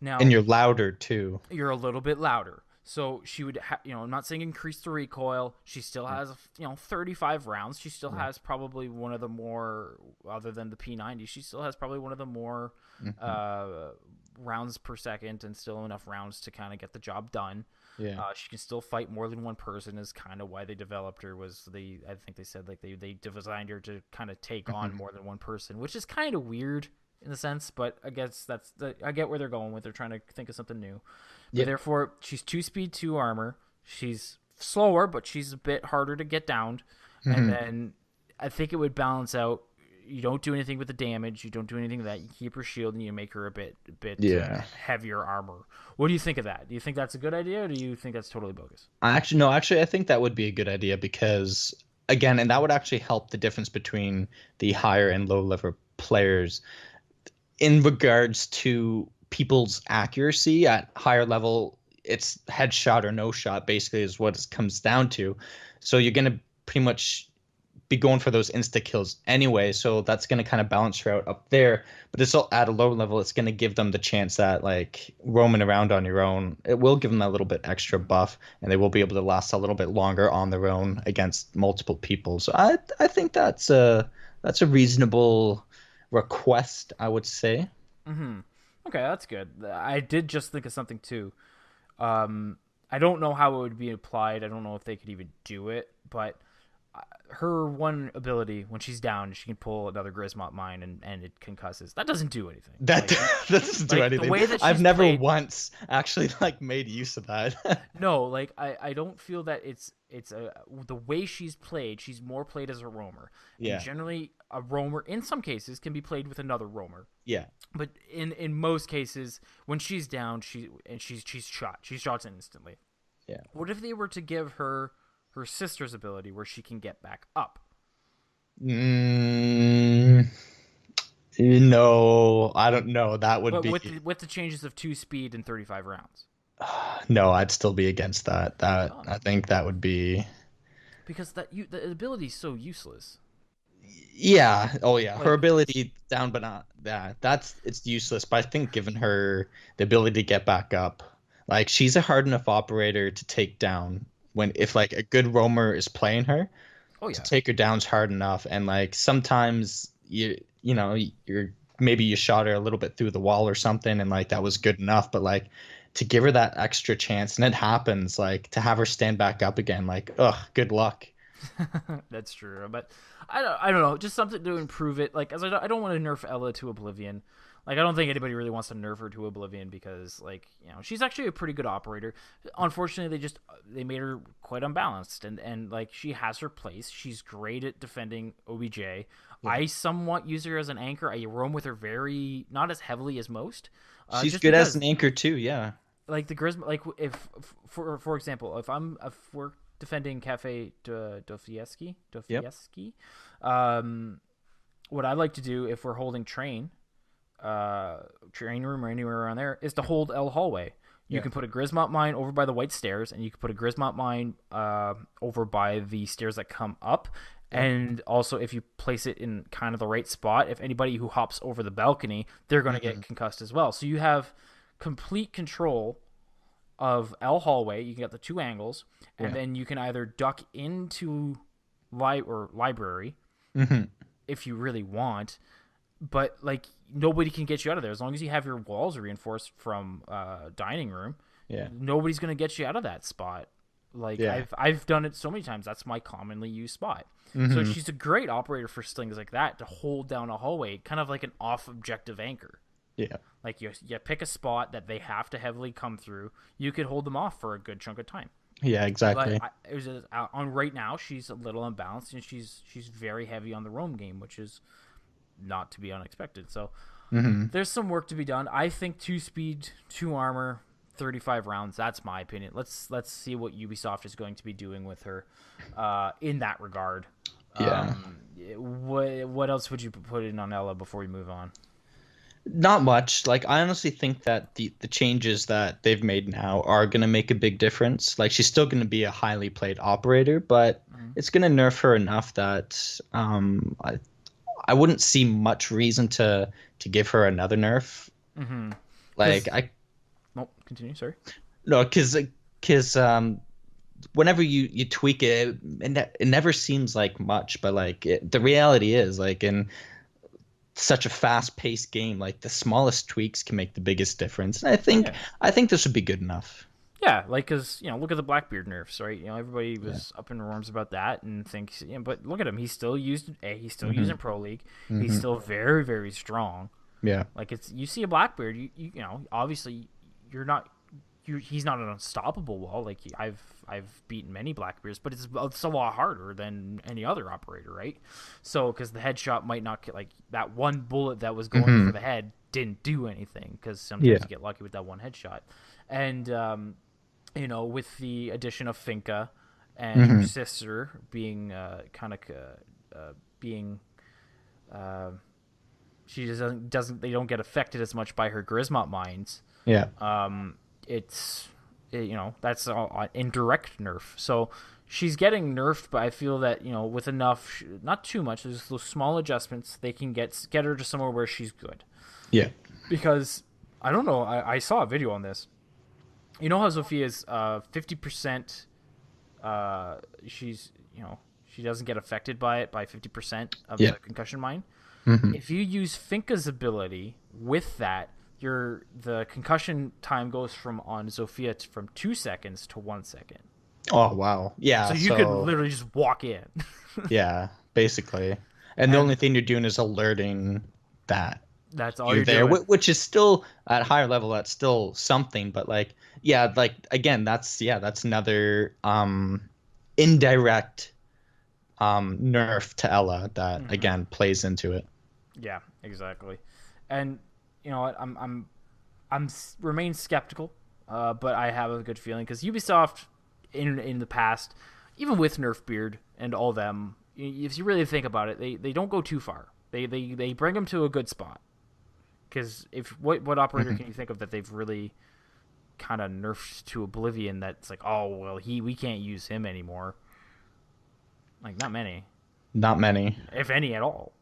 Now And you're louder too. you're a little bit louder. So she would, I'm not saying increase the recoil. She still has, 35 rounds. She still has probably one of the more, other than the P90, she still has probably one of the more Hmm. rounds per second and still enough rounds to kind of get the job done. Yeah. She can still fight more than one person is kind of why they developed her I think they said like they designed her to kind of take on Hmm. more than one person, which is kind of weird in a sense, but I guess I get where they're going with. They're trying to think of something new. But Yep. therefore, she's 2 speed, 2 armor. She's slower, but she's a bit harder to get down. And Hmm. then I think it would balance out. You don't do anything with the damage. You don't do anything with that. You keep her shield and you make her a bit Yeah. heavier armor. What do you think of that? Do you think that's a good idea, or do you think that's totally bogus? Actually, no, actually, I think that would be a good idea because, again, and that would actually help the difference between the higher and low level players in regards to people's accuracy at higher level. it's headshot or no shot basically is what it comes down to. So you're gonna pretty much be going for those insta kills anyway. So that's gonna kind of balance her out up there. But it's all at a low level. It's gonna give them the chance that like roaming around on your own, it will give them a little bit extra buff, and they will be able to last a little bit longer on their own against multiple people. So I think that's a reasonable request, I would say. Mm-hmm. Okay, that's good. I did just think of something too. I don't know how it would be applied. I don't know if they could even do it, but her one ability when she's down, she can pull another Grismot mine and it concusses. That doesn't do anything. That Like, that doesn't do like anything. the way that I've she's never played, once actually like made use of that. no, like I don't feel that it's the way she's played. She's more played as a roamer, and Yeah. generally a roamer in some cases can be played with another roamer. Yeah. But in most cases, when she's down, she's shot. She shots instantly. Yeah. What if they were to give her sister's ability where she can get back up? Mm, no, I don't know. That would But be with the changes of 2 speed and 35 rounds. no. I'd still be against that. That Oh, I think that would be because the ability is so useless. yeah. Oh yeah. Her Like ability down, but not that. That's it's useless. But I think given her the ability to get back up, like she's a hard enough operator to take down when if like a good roamer is playing her. oh To yeah. take her down's hard enough, and like sometimes you know you're maybe you shot her a little bit through the wall or something, and like that was good enough, but like to give her that extra chance and it happens, like to have her stand back up again, like ugh, good luck. That's true, but I don't know, just something to improve it. Like, as I don't want to nerf Ella to oblivion. Like, I don't think anybody really wants to nerf her to oblivion because, like, she's actually a pretty good operator. Unfortunately, they made her quite unbalanced, and like she has her place. She's great at defending OBJ. Yeah. I somewhat use her as an anchor. I roam with her very not as heavily as most. She's Just good as because an anchor too, yeah. like the Grisma, like if for example, if we're defending Cafe Yep. Dostoevsky, what I like to do if we're holding train room or anywhere around there is to hold L hallway. You Yeah. can put a Grismot mine over by the white stairs, and you can put a Grismot mine over by the stairs that come up. Yeah. And also, if you place it in kind of the right spot, if anybody who hops over the balcony, they're going to get concussed as well. So you have complete control of L hallway. You can get the two angles, and Yeah. then you can either duck into library Hmm. if you really want, but like nobody can get you out of there as long as you have your walls reinforced from dining room. Yeah. Nobody's gonna get you out of that spot. Like Yeah. I've done it so many times. That's my commonly used spot. So Mhm. she's a great operator for things like that to hold down a hallway, kind of like an off objective anchor. Yeah. Like you pick a spot that they have to heavily come through. You could hold them off for a good chunk of time. Yeah, exactly. But on right now, she's a little unbalanced, and she's very heavy on the roam game, which is not to be unexpected. So Hmm. there's some work to be done. I think 2 speed, 2 armor, 35 rounds. That's my opinion. Let's see what Ubisoft is going to be doing with her in that regard. Yeah. What else would you put in on Ella before we move on? Not much. Like I honestly think that the changes that they've made now are gonna make a big difference. Like she's still gonna be a highly played operator, but it's gonna nerf her enough that I wouldn't see much reason to give her another nerf. Mm-hmm. Like I Oh, continue. Sorry. no, because whenever you tweak it, it never seems like much, but like the reality is like in such a fast-paced game, like the smallest tweaks can make the biggest difference. And Yeah. I think this would be good enough. Yeah, like because look at the Blackbeard nerfs, right? Everybody was up in arms about that and thinks, but look at him. He's still he's still using Pro League. He's still very very strong. Yeah. Like you see a Blackbeard, you obviously he's not an unstoppable wall. Like I've beaten many Blackbeards, but it's a lot harder than any other operator, right? So because the headshot might not get like that one bullet that was going for the head didn't do anything because sometimes you get lucky with that one headshot, and with the addition of Finka and her sister being she doesn't they don't get affected as much by her Grismot mines. Yeah. It's that's an indirect nerf. So she's getting nerfed, but I feel that with enough, not too much, there's those small adjustments, they can get her to somewhere where she's good. Yeah. Because I don't know, I saw a video on this. You know how Zofia is 50%. She's she doesn't get affected by it by 50% of the concussion mine. If you use Finka's ability with that, the concussion time goes from on Zofia from 2 seconds to 1 second. Oh wow. Yeah. So you could literally just walk in. Yeah, basically. And the only thing you're doing is alerting that. That's all you're there, doing. Which is still at higher level. That's still something, but again, that's another indirect nerf to Ella that again plays into it. Yeah, exactly. And you know what, I'm remain skeptical, but I have a good feeling because Ubisoft in the past, even with Nerfbeard and all them, if you really think about it, they don't go too far. They bring them to a good spot. Because what operator can you think of that they've really kind of nerfed to oblivion? That's like, oh well, we can't use him anymore. Like not many, if any at all.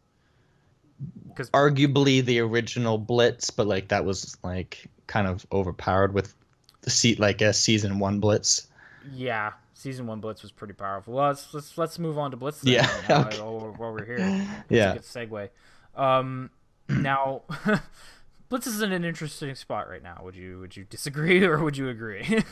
Because arguably the original Blitz, but like that was like kind of overpowered with a season 1 Blitz. Yeah, season 1 Blitz was pretty powerful. Well, let's move on to Blitz. Then, yeah. Okay. While we're here, that's yeah. a good segue. Now, Blitz is in an interesting spot right now. Would you disagree or would you agree?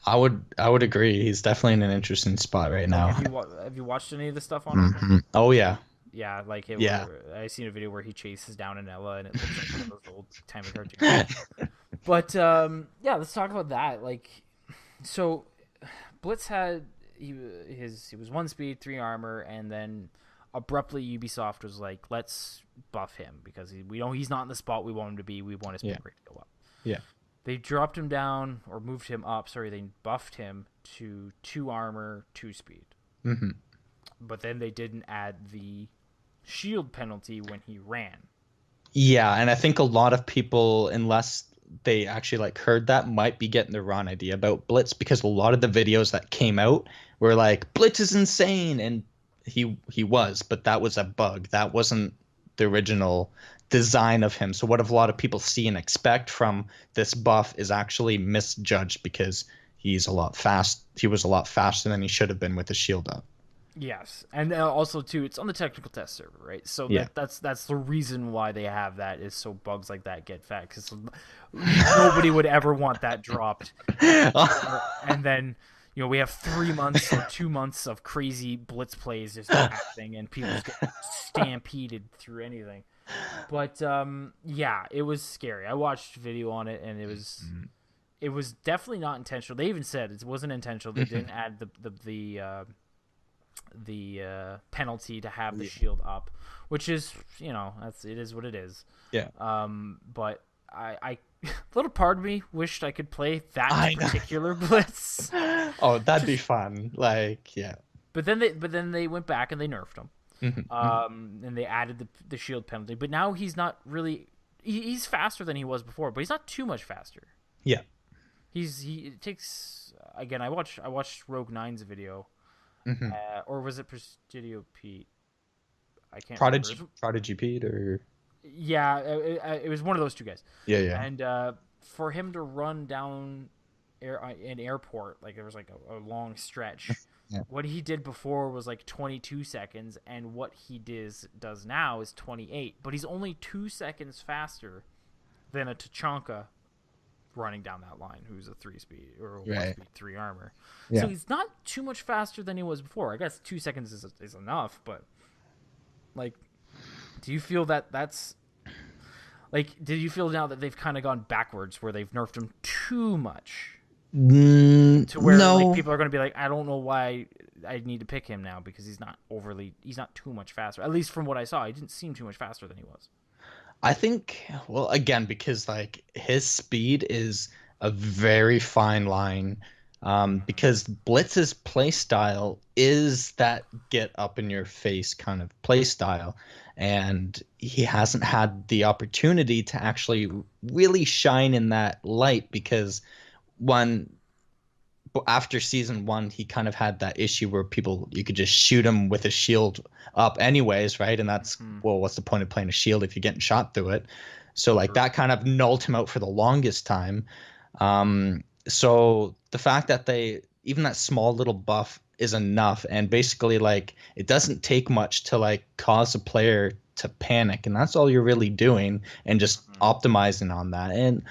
I would agree. He's definitely in an interesting spot right now. Have you watched any of the stuff on him? Oh yeah. Yeah, like I seen a video where he chases down an Ella and it looks like one of those old time cartoons. But let's talk about that. Like, so Blitz had he was 1 speed, 3 armor, and then abruptly Ubisoft was like, let's buff him because we know he's not in the spot we want him to be. We want his speed rate to go up. Yeah. They dropped him down or moved him up. Sorry, they buffed him to 2 armor, 2 speed. But then they didn't add the shield penalty when he ran. Yeah, and I think a lot of people, unless they actually heard that, might be getting the wrong idea about Blitz, because a lot of the videos that came out were like, Blitz is insane, and he was, but that was a bug. That wasn't the original design of him. So what a lot of people see and expect from this buff is actually misjudged, because he was a lot faster than he should have been with the shield up. Yes, and also too, it's on the technical test server, right? So that's the reason why they have that, is so bugs like that get fixed. Because nobody would ever want that dropped. And then we have 3 months or 2 months of crazy Blitz plays just happening, and people just get stampeded through anything. But it was scary. I watched video on it, and it was definitely not intentional. They even said it wasn't intentional. They didn't add the penalty to have the shield up, which is it is what it is. Yeah. But I a little part of me wished I could play that particular Blitz. Oh, that'd be fun. Yeah. But then they went back and they nerfed him. And they added the shield penalty. But now he's not really. He's faster than he was before, but he's not too much faster. Yeah. It takes again. I watched Rogue 9's video. Or was it Presidio Pete? I can't remember. Prodigy Pete, or yeah, it was one of those two guys. Yeah. And for him to run down an airport, there was a long stretch. Yeah. What he did before was 22 seconds, and what he does now is 28. But he's only 2 seconds faster than a Tachanka running down that line, who's a 3 speed or 1 speed 3 armor. Yeah. So he's not too much faster than he was before. I guess 2 seconds is enough, but do you feel that's do you feel now that they've kind of gone backwards, where they've nerfed him too much? To where people are going to be like, I don't know why I need to pick him now, because he's not too much faster. At least from what I saw, he didn't seem too much faster than he was. I think, well, again, because his speed is a very fine line, because Blitz's play style is that get up in your face kind of play style, and he hasn't had the opportunity to actually really shine in that light, because one, but after season one, he kind of had that issue where people you could just shoot him with a shield up anyways, right? And that's Hmm. well, what's the point of playing a shield if you're getting shot through it? So like True. that kind of nulled him out for the longest time. So the fact that they even that small little buff is enough, and basically like it doesn't take much to like cause a player to panic, and that's all you're really doing, and just Hmm. optimizing on that. And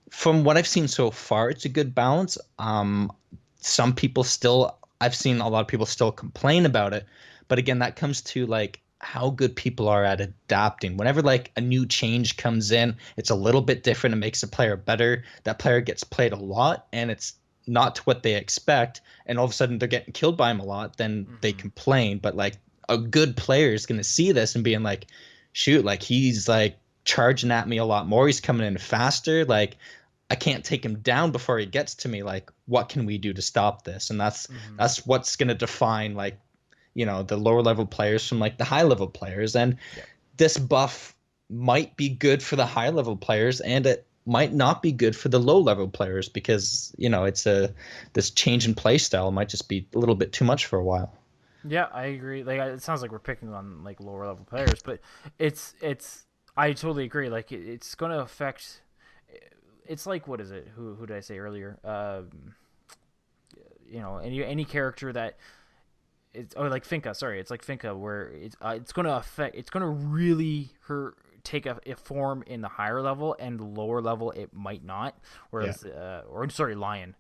from what I've seen so far, it's a good balance. Some people still, I've seen a lot of people still complain about it, but again, that comes to like how good people are at adapting. Whenever like a new change comes in, it's a little bit different. It makes a player better. That player gets played a lot, and it's not to what they expect, and all of a sudden they're getting killed by him a lot. Then they Hmm. complain, but like a good player is going to see this and being like, shoot, like he's like charging at me a lot more. He's coming in faster. Like I can't take him down before he gets to me. Like, what can we do to stop this? And Hmm. that's what's gonna define like, the lower level players from like the high level players. And Yep. this buff might be good for the high level players, and it might not be good for the low level players because it's a this change in play style might just be a little bit too much for a while. Yeah, I agree. Like, it sounds like we're picking on like lower level players, but it's. I totally agree. Like, it's going to affect. It's like, what is it? Who did I say earlier? Any character that it's, oh, like Finka. Sorry, it's like Finka, where it's going to affect. It's going to really take a form in the higher level, and the lower level it might not. Yeah. Whereas, or sorry, Lion.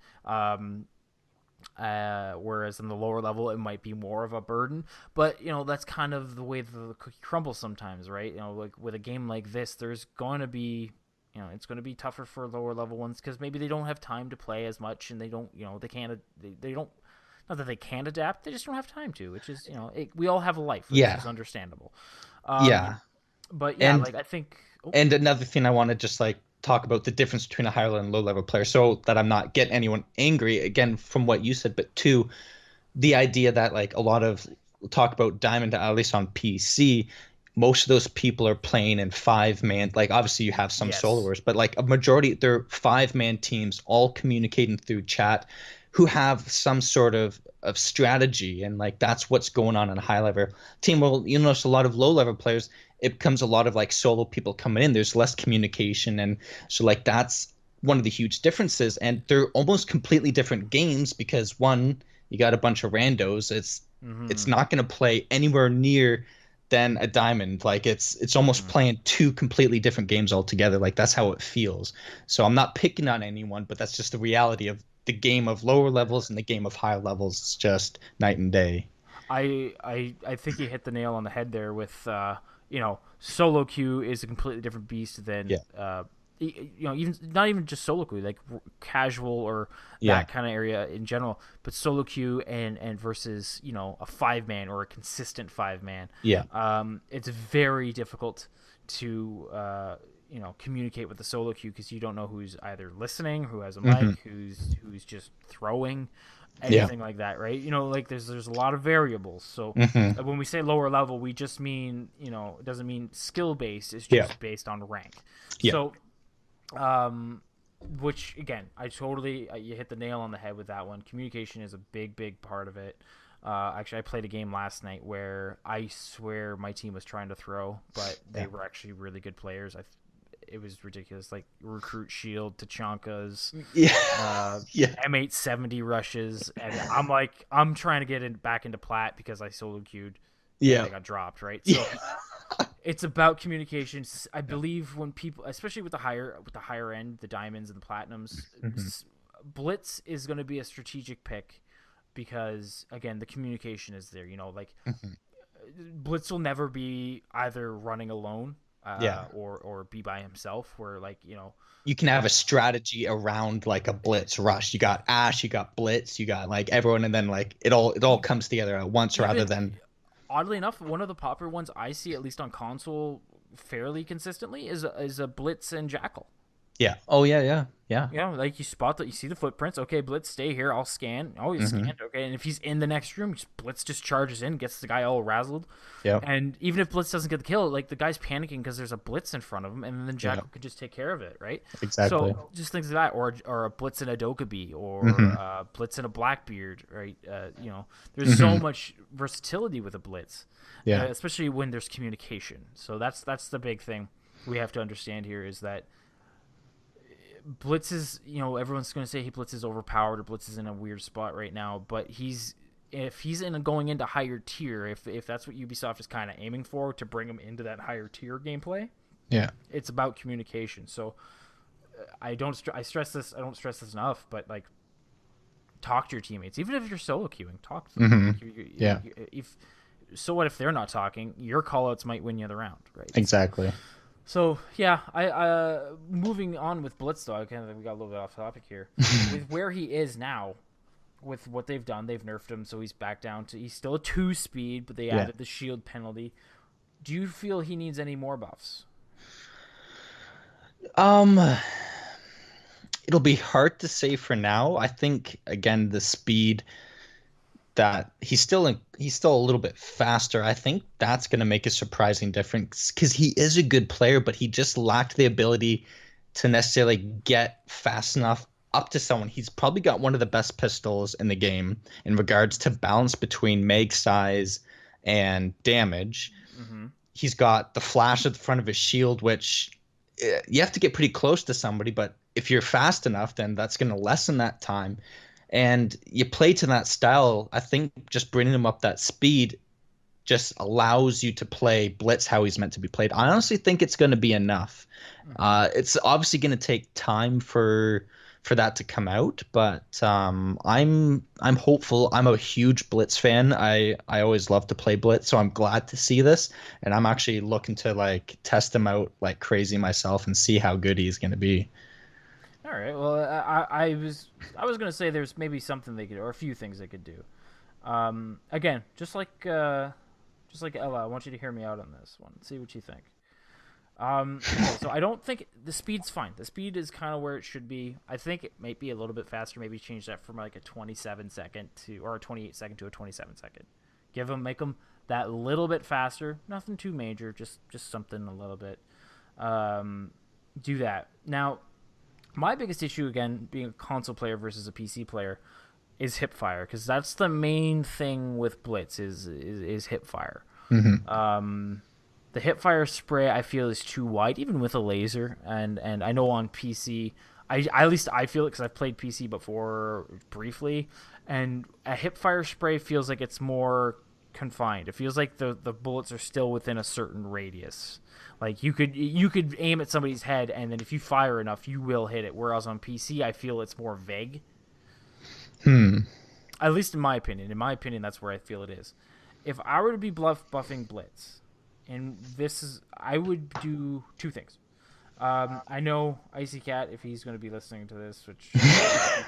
Whereas in the lower level it might be more of a burden, but that's kind of the way the cookie crumbles sometimes, right? Like with a game like this, there's going to be, it's going to be tougher for lower level ones because maybe they don't have time to play as much, and they don't, they can't, they don't, not that they can't adapt, they just don't have time to, which is, we all have a life, which Yeah. is understandable. um Yeah. but yeah, And like I think, oh, And another thing I want to just like talk about the difference between a high level and low level player so that I'm not getting anyone angry again from what you said, but two, the idea that like a lot of talk about Diamond, at least on PC, most of those people are playing in 5-man. Like obviously you have some yes. soloers, but like a majority, they're 5-man teams all communicating through chat who have some sort of strategy, and like that's what's going on in a high level team. Well, you notice a lot of low level players, it becomes a lot of like solo people coming in. There's less communication, and so like that's one of the huge differences. And they're almost completely different games because one, you got a bunch of randos. It's Mm-hmm. not going to play anywhere near than a diamond. Like it's almost Mm-hmm. playing two completely different games altogether. Like that's how it feels. So I'm not picking on anyone, but that's just the reality of the game of lower levels and the game of higher levels. It's just night and day. I think you hit the nail on the head there with solo queue is a completely different beast than Yeah. even not even just solo queue, like casual or Yeah. that kind of area in general, but solo queue and versus a 5-man or a consistent 5-man. Yeah. It's very difficult to communicate with the solo queue because you don't know who's either listening, who has a Hmm. mic, who's just throwing, Yeah. anything like that, right? Like there's a lot of variables. So Hmm. when we say lower level, we just mean, it doesn't mean skill based. It's Yeah. just based on rank. Yeah. So, um, which again, I totally, you hit the nail on the head with that one. Communication is a big part of it. Actually, I played a game last night where I swear my team was trying to throw, but they Yeah. were actually really good players. It was ridiculous. Like Recruit Shield, Tachankas, Yeah. uh, Yeah. M870 rushes, and I'm like, I'm trying to get back into plat because I solo queued and Yeah. I got dropped. Right, Yeah. so it's about communication. I believe when people, especially with the higher end, the diamonds and the platinums, Hmm. Blitz is going to be a strategic pick because again, the communication is there. Like Hmm. Blitz will never be either running alone. Yeah. Or be by himself, where like You can have a strategy around like a blitz rush. You got Ash, you got Blitz, you got like everyone, and then like it all comes together at once rather even than oddly enough, one of the popular ones I see, at least on console, fairly consistently is a Blitz and Jackal. Yeah. Oh yeah, yeah, yeah. You know, like you spot that, you see the footprints. Okay, Blitz, stay here. I'll scan. Oh, he's Mm-hmm. scanned. Okay, and if he's in the next room, Blitz just charges in, gets the guy all razzled. Yeah. And even if Blitz doesn't get the kill, like the guy's panicking because there's a Blitz in front of him, and then Yeah. Jackal could just take care of it, right? Exactly. So just things like that, or a Blitz in a Dokkaebi, or Mm-hmm. Blitz in a Blackbeard, right? You know, there's so Mm-hmm. much versatility with a Blitz, Yeah. especially when there's communication. So that's the big thing we have to understand here is that Blitz is, you know, everyone's going to say he Blitz is overpowered or Blitz is in a weird spot right now, but if he's in a going into higher tier, if that's what Ubisoft is kind of aiming for to bring him into that higher tier gameplay, Yeah. it's about communication. So I stress this, I don't stress this enough, but like talk to your teammates, even if you're solo queuing, talk to them. Mm-hmm. Like, Yeah. if so, what if they're not talking? Your callouts might win you the round, right? Exactly. So yeah, I moving on with Blitz though. Kind of we got a little bit off topic here. With where he is now, with what they've done, they've nerfed him, so he's back down to he's still a 2 speed, but they Yeah. added the shield penalty. Do you feel he needs any more buffs? Um, it'll be hard to say for now. I think again the speed that he's still a little bit faster. I think that's going to make a surprising difference because he is a good player, but he just lacked the ability to necessarily get fast enough up to someone. He's probably got one of the best pistols in the game in regards to balance between mag size and damage. Mm-hmm. He's got the flash at the front of his shield, which you have to get pretty close to somebody, but if you're fast enough, then that's going to lessen that time. And you play to that style. I think just bringing him up that speed just allows you to play Blitz how he's meant to be played. I honestly think it's going to be enough. Mm-hmm. It's obviously going to take time for that to come out, but I'm hopeful. I'm a huge Blitz fan. I always love to play Blitz, so I'm glad to see this, and I'm actually looking to like test him out like crazy myself and see how good he's going to be. All right. Well, I was gonna say there's maybe something they could or a few things they could do. Again, just like Ella, I want you to hear me out on this one. See what you think. Okay, so I don't think the speed's fine. The speed is kind of where it should be. I think it might be a little bit faster. Maybe change that from like a 27-second to or a 28-second to a 27-second. Make them that little bit faster. Nothing too major. Just something a little bit. Do that now. My biggest issue, again, being a console player versus a PC player, is hipfire because that's the main thing with Blitz is hipfire. Hmm. The hipfire spray I feel is too wide, even with a laser, and I know on PC, at least I feel it because I've played PC before briefly, and a hipfire spray feels like it's more confined. It feels like the bullets are still within a certain radius. Like you could aim at somebody's head, and then if you fire enough, you will hit it. Whereas on PC, I feel it's more vague. Hmm. At least in my opinion. In my opinion, that's where I feel it is. If I were to be buffing Blitz, and this is, I would do two things. I know Icy Cat, if he's going to be listening to this, which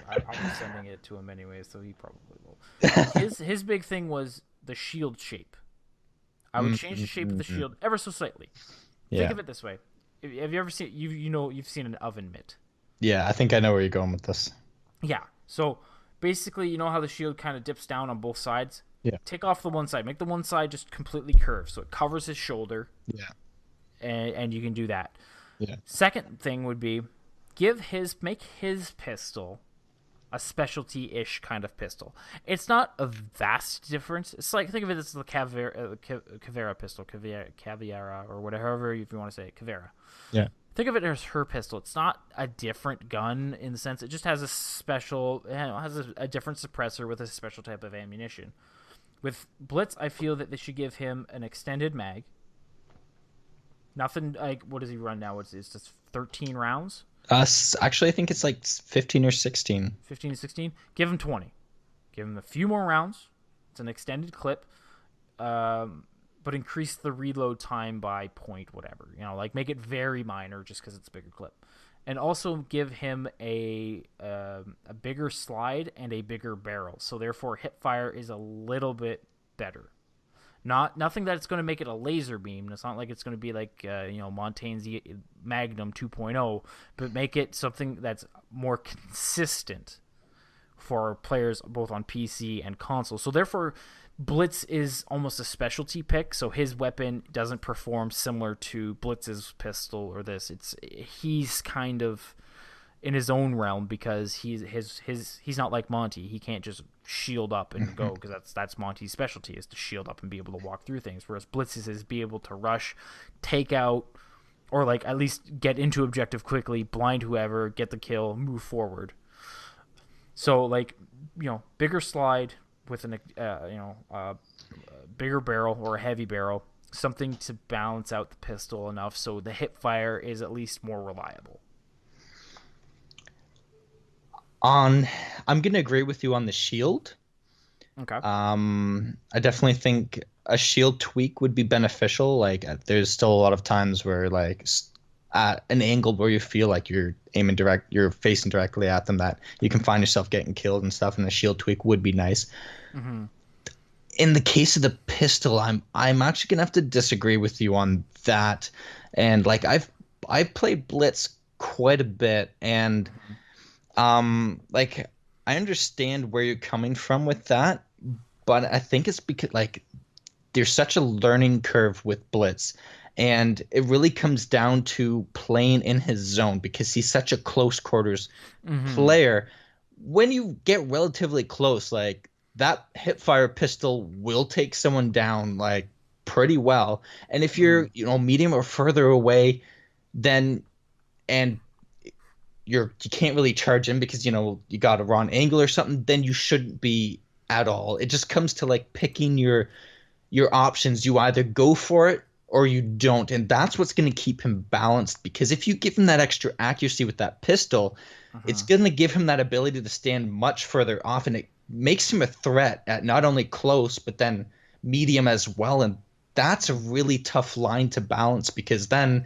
I'm sending it to him anyway, so he probably will. His big thing was the shield shape. I would change the shape of the shield ever so slightly. Think Yeah. of it this way: have you ever seen you've seen an oven mitt? Yeah, I think I know where you're going with this. Yeah. So basically, you know how the shield kind of dips down on both sides. Yeah. Take off the one side. Make the one side just completely curved, so it covers his shoulder, Yeah. and you can do that. Yeah. Second thing would be make his pistol a specialty-ish kind of pistol. It's not a vast difference. It's like think of it as the Cavera pistol, Caviera or whatever if you want to say it, Cavera. Yeah. Think of it as her pistol. It's not a different gun in the sense it just has a different suppressor with a special type of ammunition. With Blitz, I feel that they should give him an extended mag. Nothing like what does he run now? It's just 13 rounds. Actually, I think it's like 15 or 16. 15 to 16. Give him 20. Give him a few more rounds. It's an extended clip, but increase the reload time by point whatever. You know, like make it very minor just because it's a bigger clip, and also give him a bigger slide and a bigger barrel. So therefore, hip fire is a little bit better. Nothing that's going to make it a laser beam. It's not like it's going to be like Montaigne's Magnum 2.0, but make it something that's more consistent for players both on PC and console. So therefore, Blitz is almost a specialty pick. So his weapon doesn't perform similar to Blitz's pistol or this. He's kind of in his own realm because he's not like Monty. He can't just shield up and go, because that's Monty's specialty, is to shield up and be able to walk through things. Whereas Blitz's is be able to rush, take out, or like at least get into objective quickly, blind whoever, get the kill, move forward. So like bigger slide with an bigger barrel or a heavy barrel, something to balance out the pistol enough so the hip fire is at least more reliable. I'm going to agree with you on the shield. Okay. I definitely think a shield tweak would be beneficial. Like, there's still a lot of times where, like, at an angle where you feel like you're facing directly at them, that you can find yourself getting killed and stuff, and a shield tweak would be nice. Mm-hmm. In the case of the pistol, I'm actually gonna have to disagree with you on that. And like, I've played Blitz quite a bit, and like, I understand where you're coming from with that, but I think it's because, like, there's such a learning curve with Blitz, and it really comes down to playing in his zone, because he's such a close quarters player. When you get relatively close, like, that hipfire pistol will take someone down, like, pretty well. And if you're, medium or further away, then you can't really charge in because you got a wrong angle or something, then you shouldn't be at all. It just comes to, like, picking your options. You either go for it or you don't, and that's what's going to keep him balanced. Because if you give him that extra accuracy with that pistol, it's going to give him that ability to stand much further off, and it makes him a threat at not only close but then medium as well. And that's a really tough line to balance, because then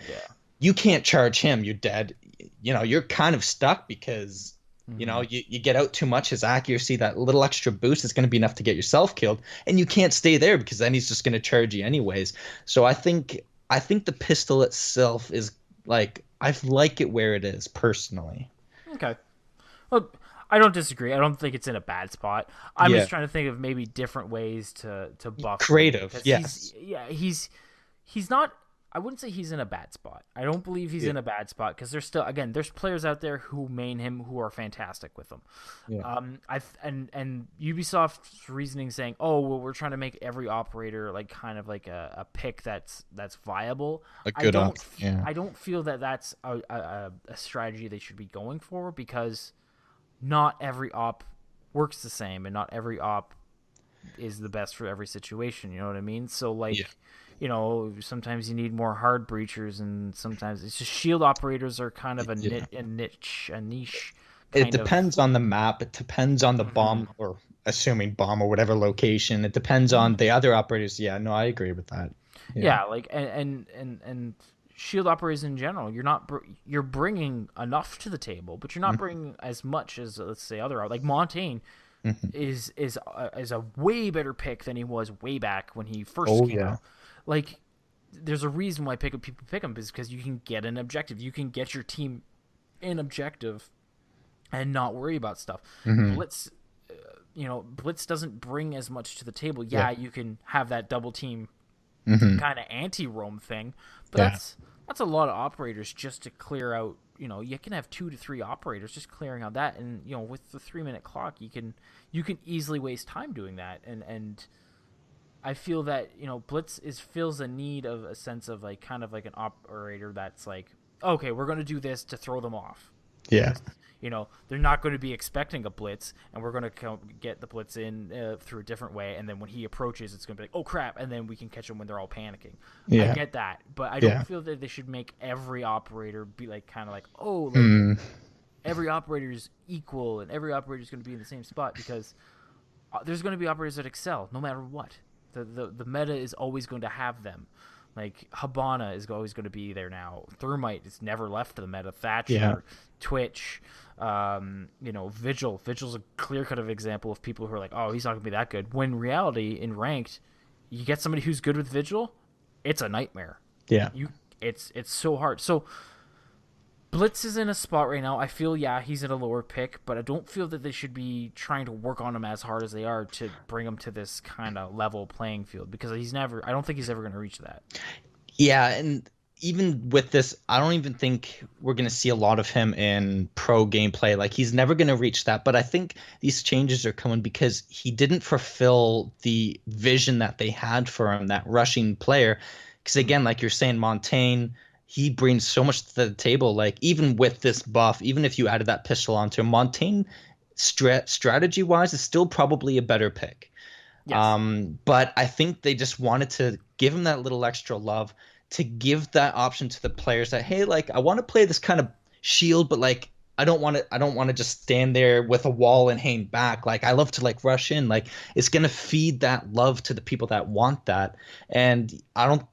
you can't charge him, you're dead. You're kind of stuck because you get out too much. His accuracy, that little extra boost, is going to be enough to get yourself killed, and you can't stay there because then he's just going to charge you anyways. So I think the pistol itself is, like, I like it where it is personally. Okay. Well, I don't disagree. I don't think it's in a bad spot. I'm just trying to think of maybe different ways to buff creative. Yes. He's not. I wouldn't say he's in a bad spot. I don't believe he's in a bad spot, because there's players out there who main him who are fantastic with him. Yeah. And Ubisoft's reasoning saying, oh, well, we're trying to make every operator like kind of like a pick that's viable. I don't feel that that's a strategy they should be going for, because not every op works the same, and not every op is the best for every situation. You know what I mean? So like. Yeah. Sometimes you need more hard breachers, and sometimes it's just shield operators are kind of a niche. It depends on the map. It depends on the bomb, or assuming bomb or whatever location. It depends on the other operators. Yeah, no, I agree with that. Yeah, like and shield operators in general, you're bringing enough to the table, but you're not bringing as much as, let's say, other, like Montaigne. Is a way better pick than he was way back when he first came out. Like, there's a reason why people pick him, is because you can get an objective. You can get your team in objective and not worry about stuff. Blitz, Blitz doesn't bring as much to the table. Yeah, you can have that double team kind of anti-roam thing, but that's a lot of operators just to clear out. You can have 2 to 3 operators just clearing out that, and with the 3-minute clock, you can easily waste time doing that. And I feel that Blitz feels a need of a sense of, like, kind of like an operator that's like, okay, we're going to do this to throw them off. Yeah. They're not going to be expecting a blitz, and we're going to get the blitz in through a different way, and then when he approaches, it's going to be like, oh crap, and then we can catch them when they're all panicking. Yeah. I get that, but I don't feel that they should make every operator be like, kind of like, oh, like, every operator is equal, and every operator is going to be in the same spot, because there's going to be operators that excel no matter what. The meta is always going to have them. Like, Habana is always going to be there now. Thermite is never left the meta. Thatcher, Twitch, Vigil. Vigil's a clear-cut of example of people who are like, oh, he's not going to be that good. When in reality, in ranked, You get somebody who's good with Vigil, it's a nightmare. Yeah. It's so hard. So Blitz is in a spot right now. I feel, yeah, he's in a lower pick, but I don't feel that they should be trying to work on him as hard as they are to bring him to this kind of level playing field, because I don't think he's ever going to reach that. Yeah, and even with this, I don't even think we're going to see a lot of him in pro gameplay. Like, he's never going to reach that. But I think these changes are coming because he didn't fulfill the vision that they had for him, that rushing player. Because, again, like you're saying, Montaigne, he brings so much to the table. Like, even with this buff, even if you added that pistol onto him, Montaigne, strategy-wise, is still probably a better pick. Yes. But I think they just wanted to give him that little extra love, to give that option to the players that, hey, like, I want to play this kind of shield, but like I don't want to just stand there with a wall and hang back. Like, I love to like rush in. Like, it's gonna feed that love to the people that want that. And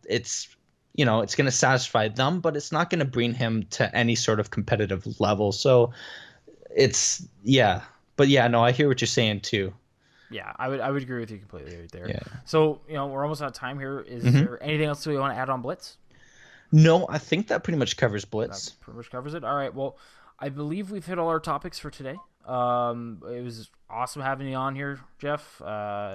it's gonna satisfy them, but it's not gonna bring him to any sort of competitive level. So it's yeah. But yeah, no, I hear what you're saying too. Yeah, I would agree with you completely right there. Yeah. So, we're almost out of time here. Is Mhm. there anything else we want to add on Blitz? No, I think that pretty much covers That Blitz. pretty much covers it. All right. Well, I believe we've hit all our topics for today. It was awesome having you on here, Jeff. We're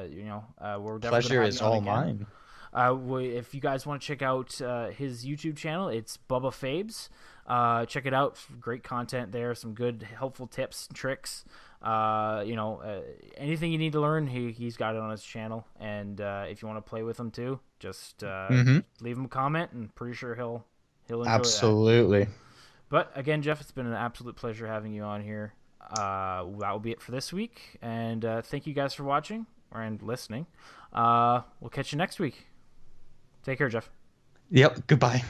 definitely gonna Pleasure have is you on all again. mine. If you guys want to check out his YouTube channel, it's BubbaFabes. Check it out. Great content there. Some good, helpful tips, tricks. Anything you need to learn, he's got it on his channel. And if you want to play with him too, just Mm-hmm. leave him a comment, and pretty sure he'll enjoy that. Absolutely. But again, Jeff, it's been an absolute pleasure having you on here. That will be it for this week, and thank you guys for watching and listening. We'll catch you next week. Take care, Jeff. Yep. Goodbye.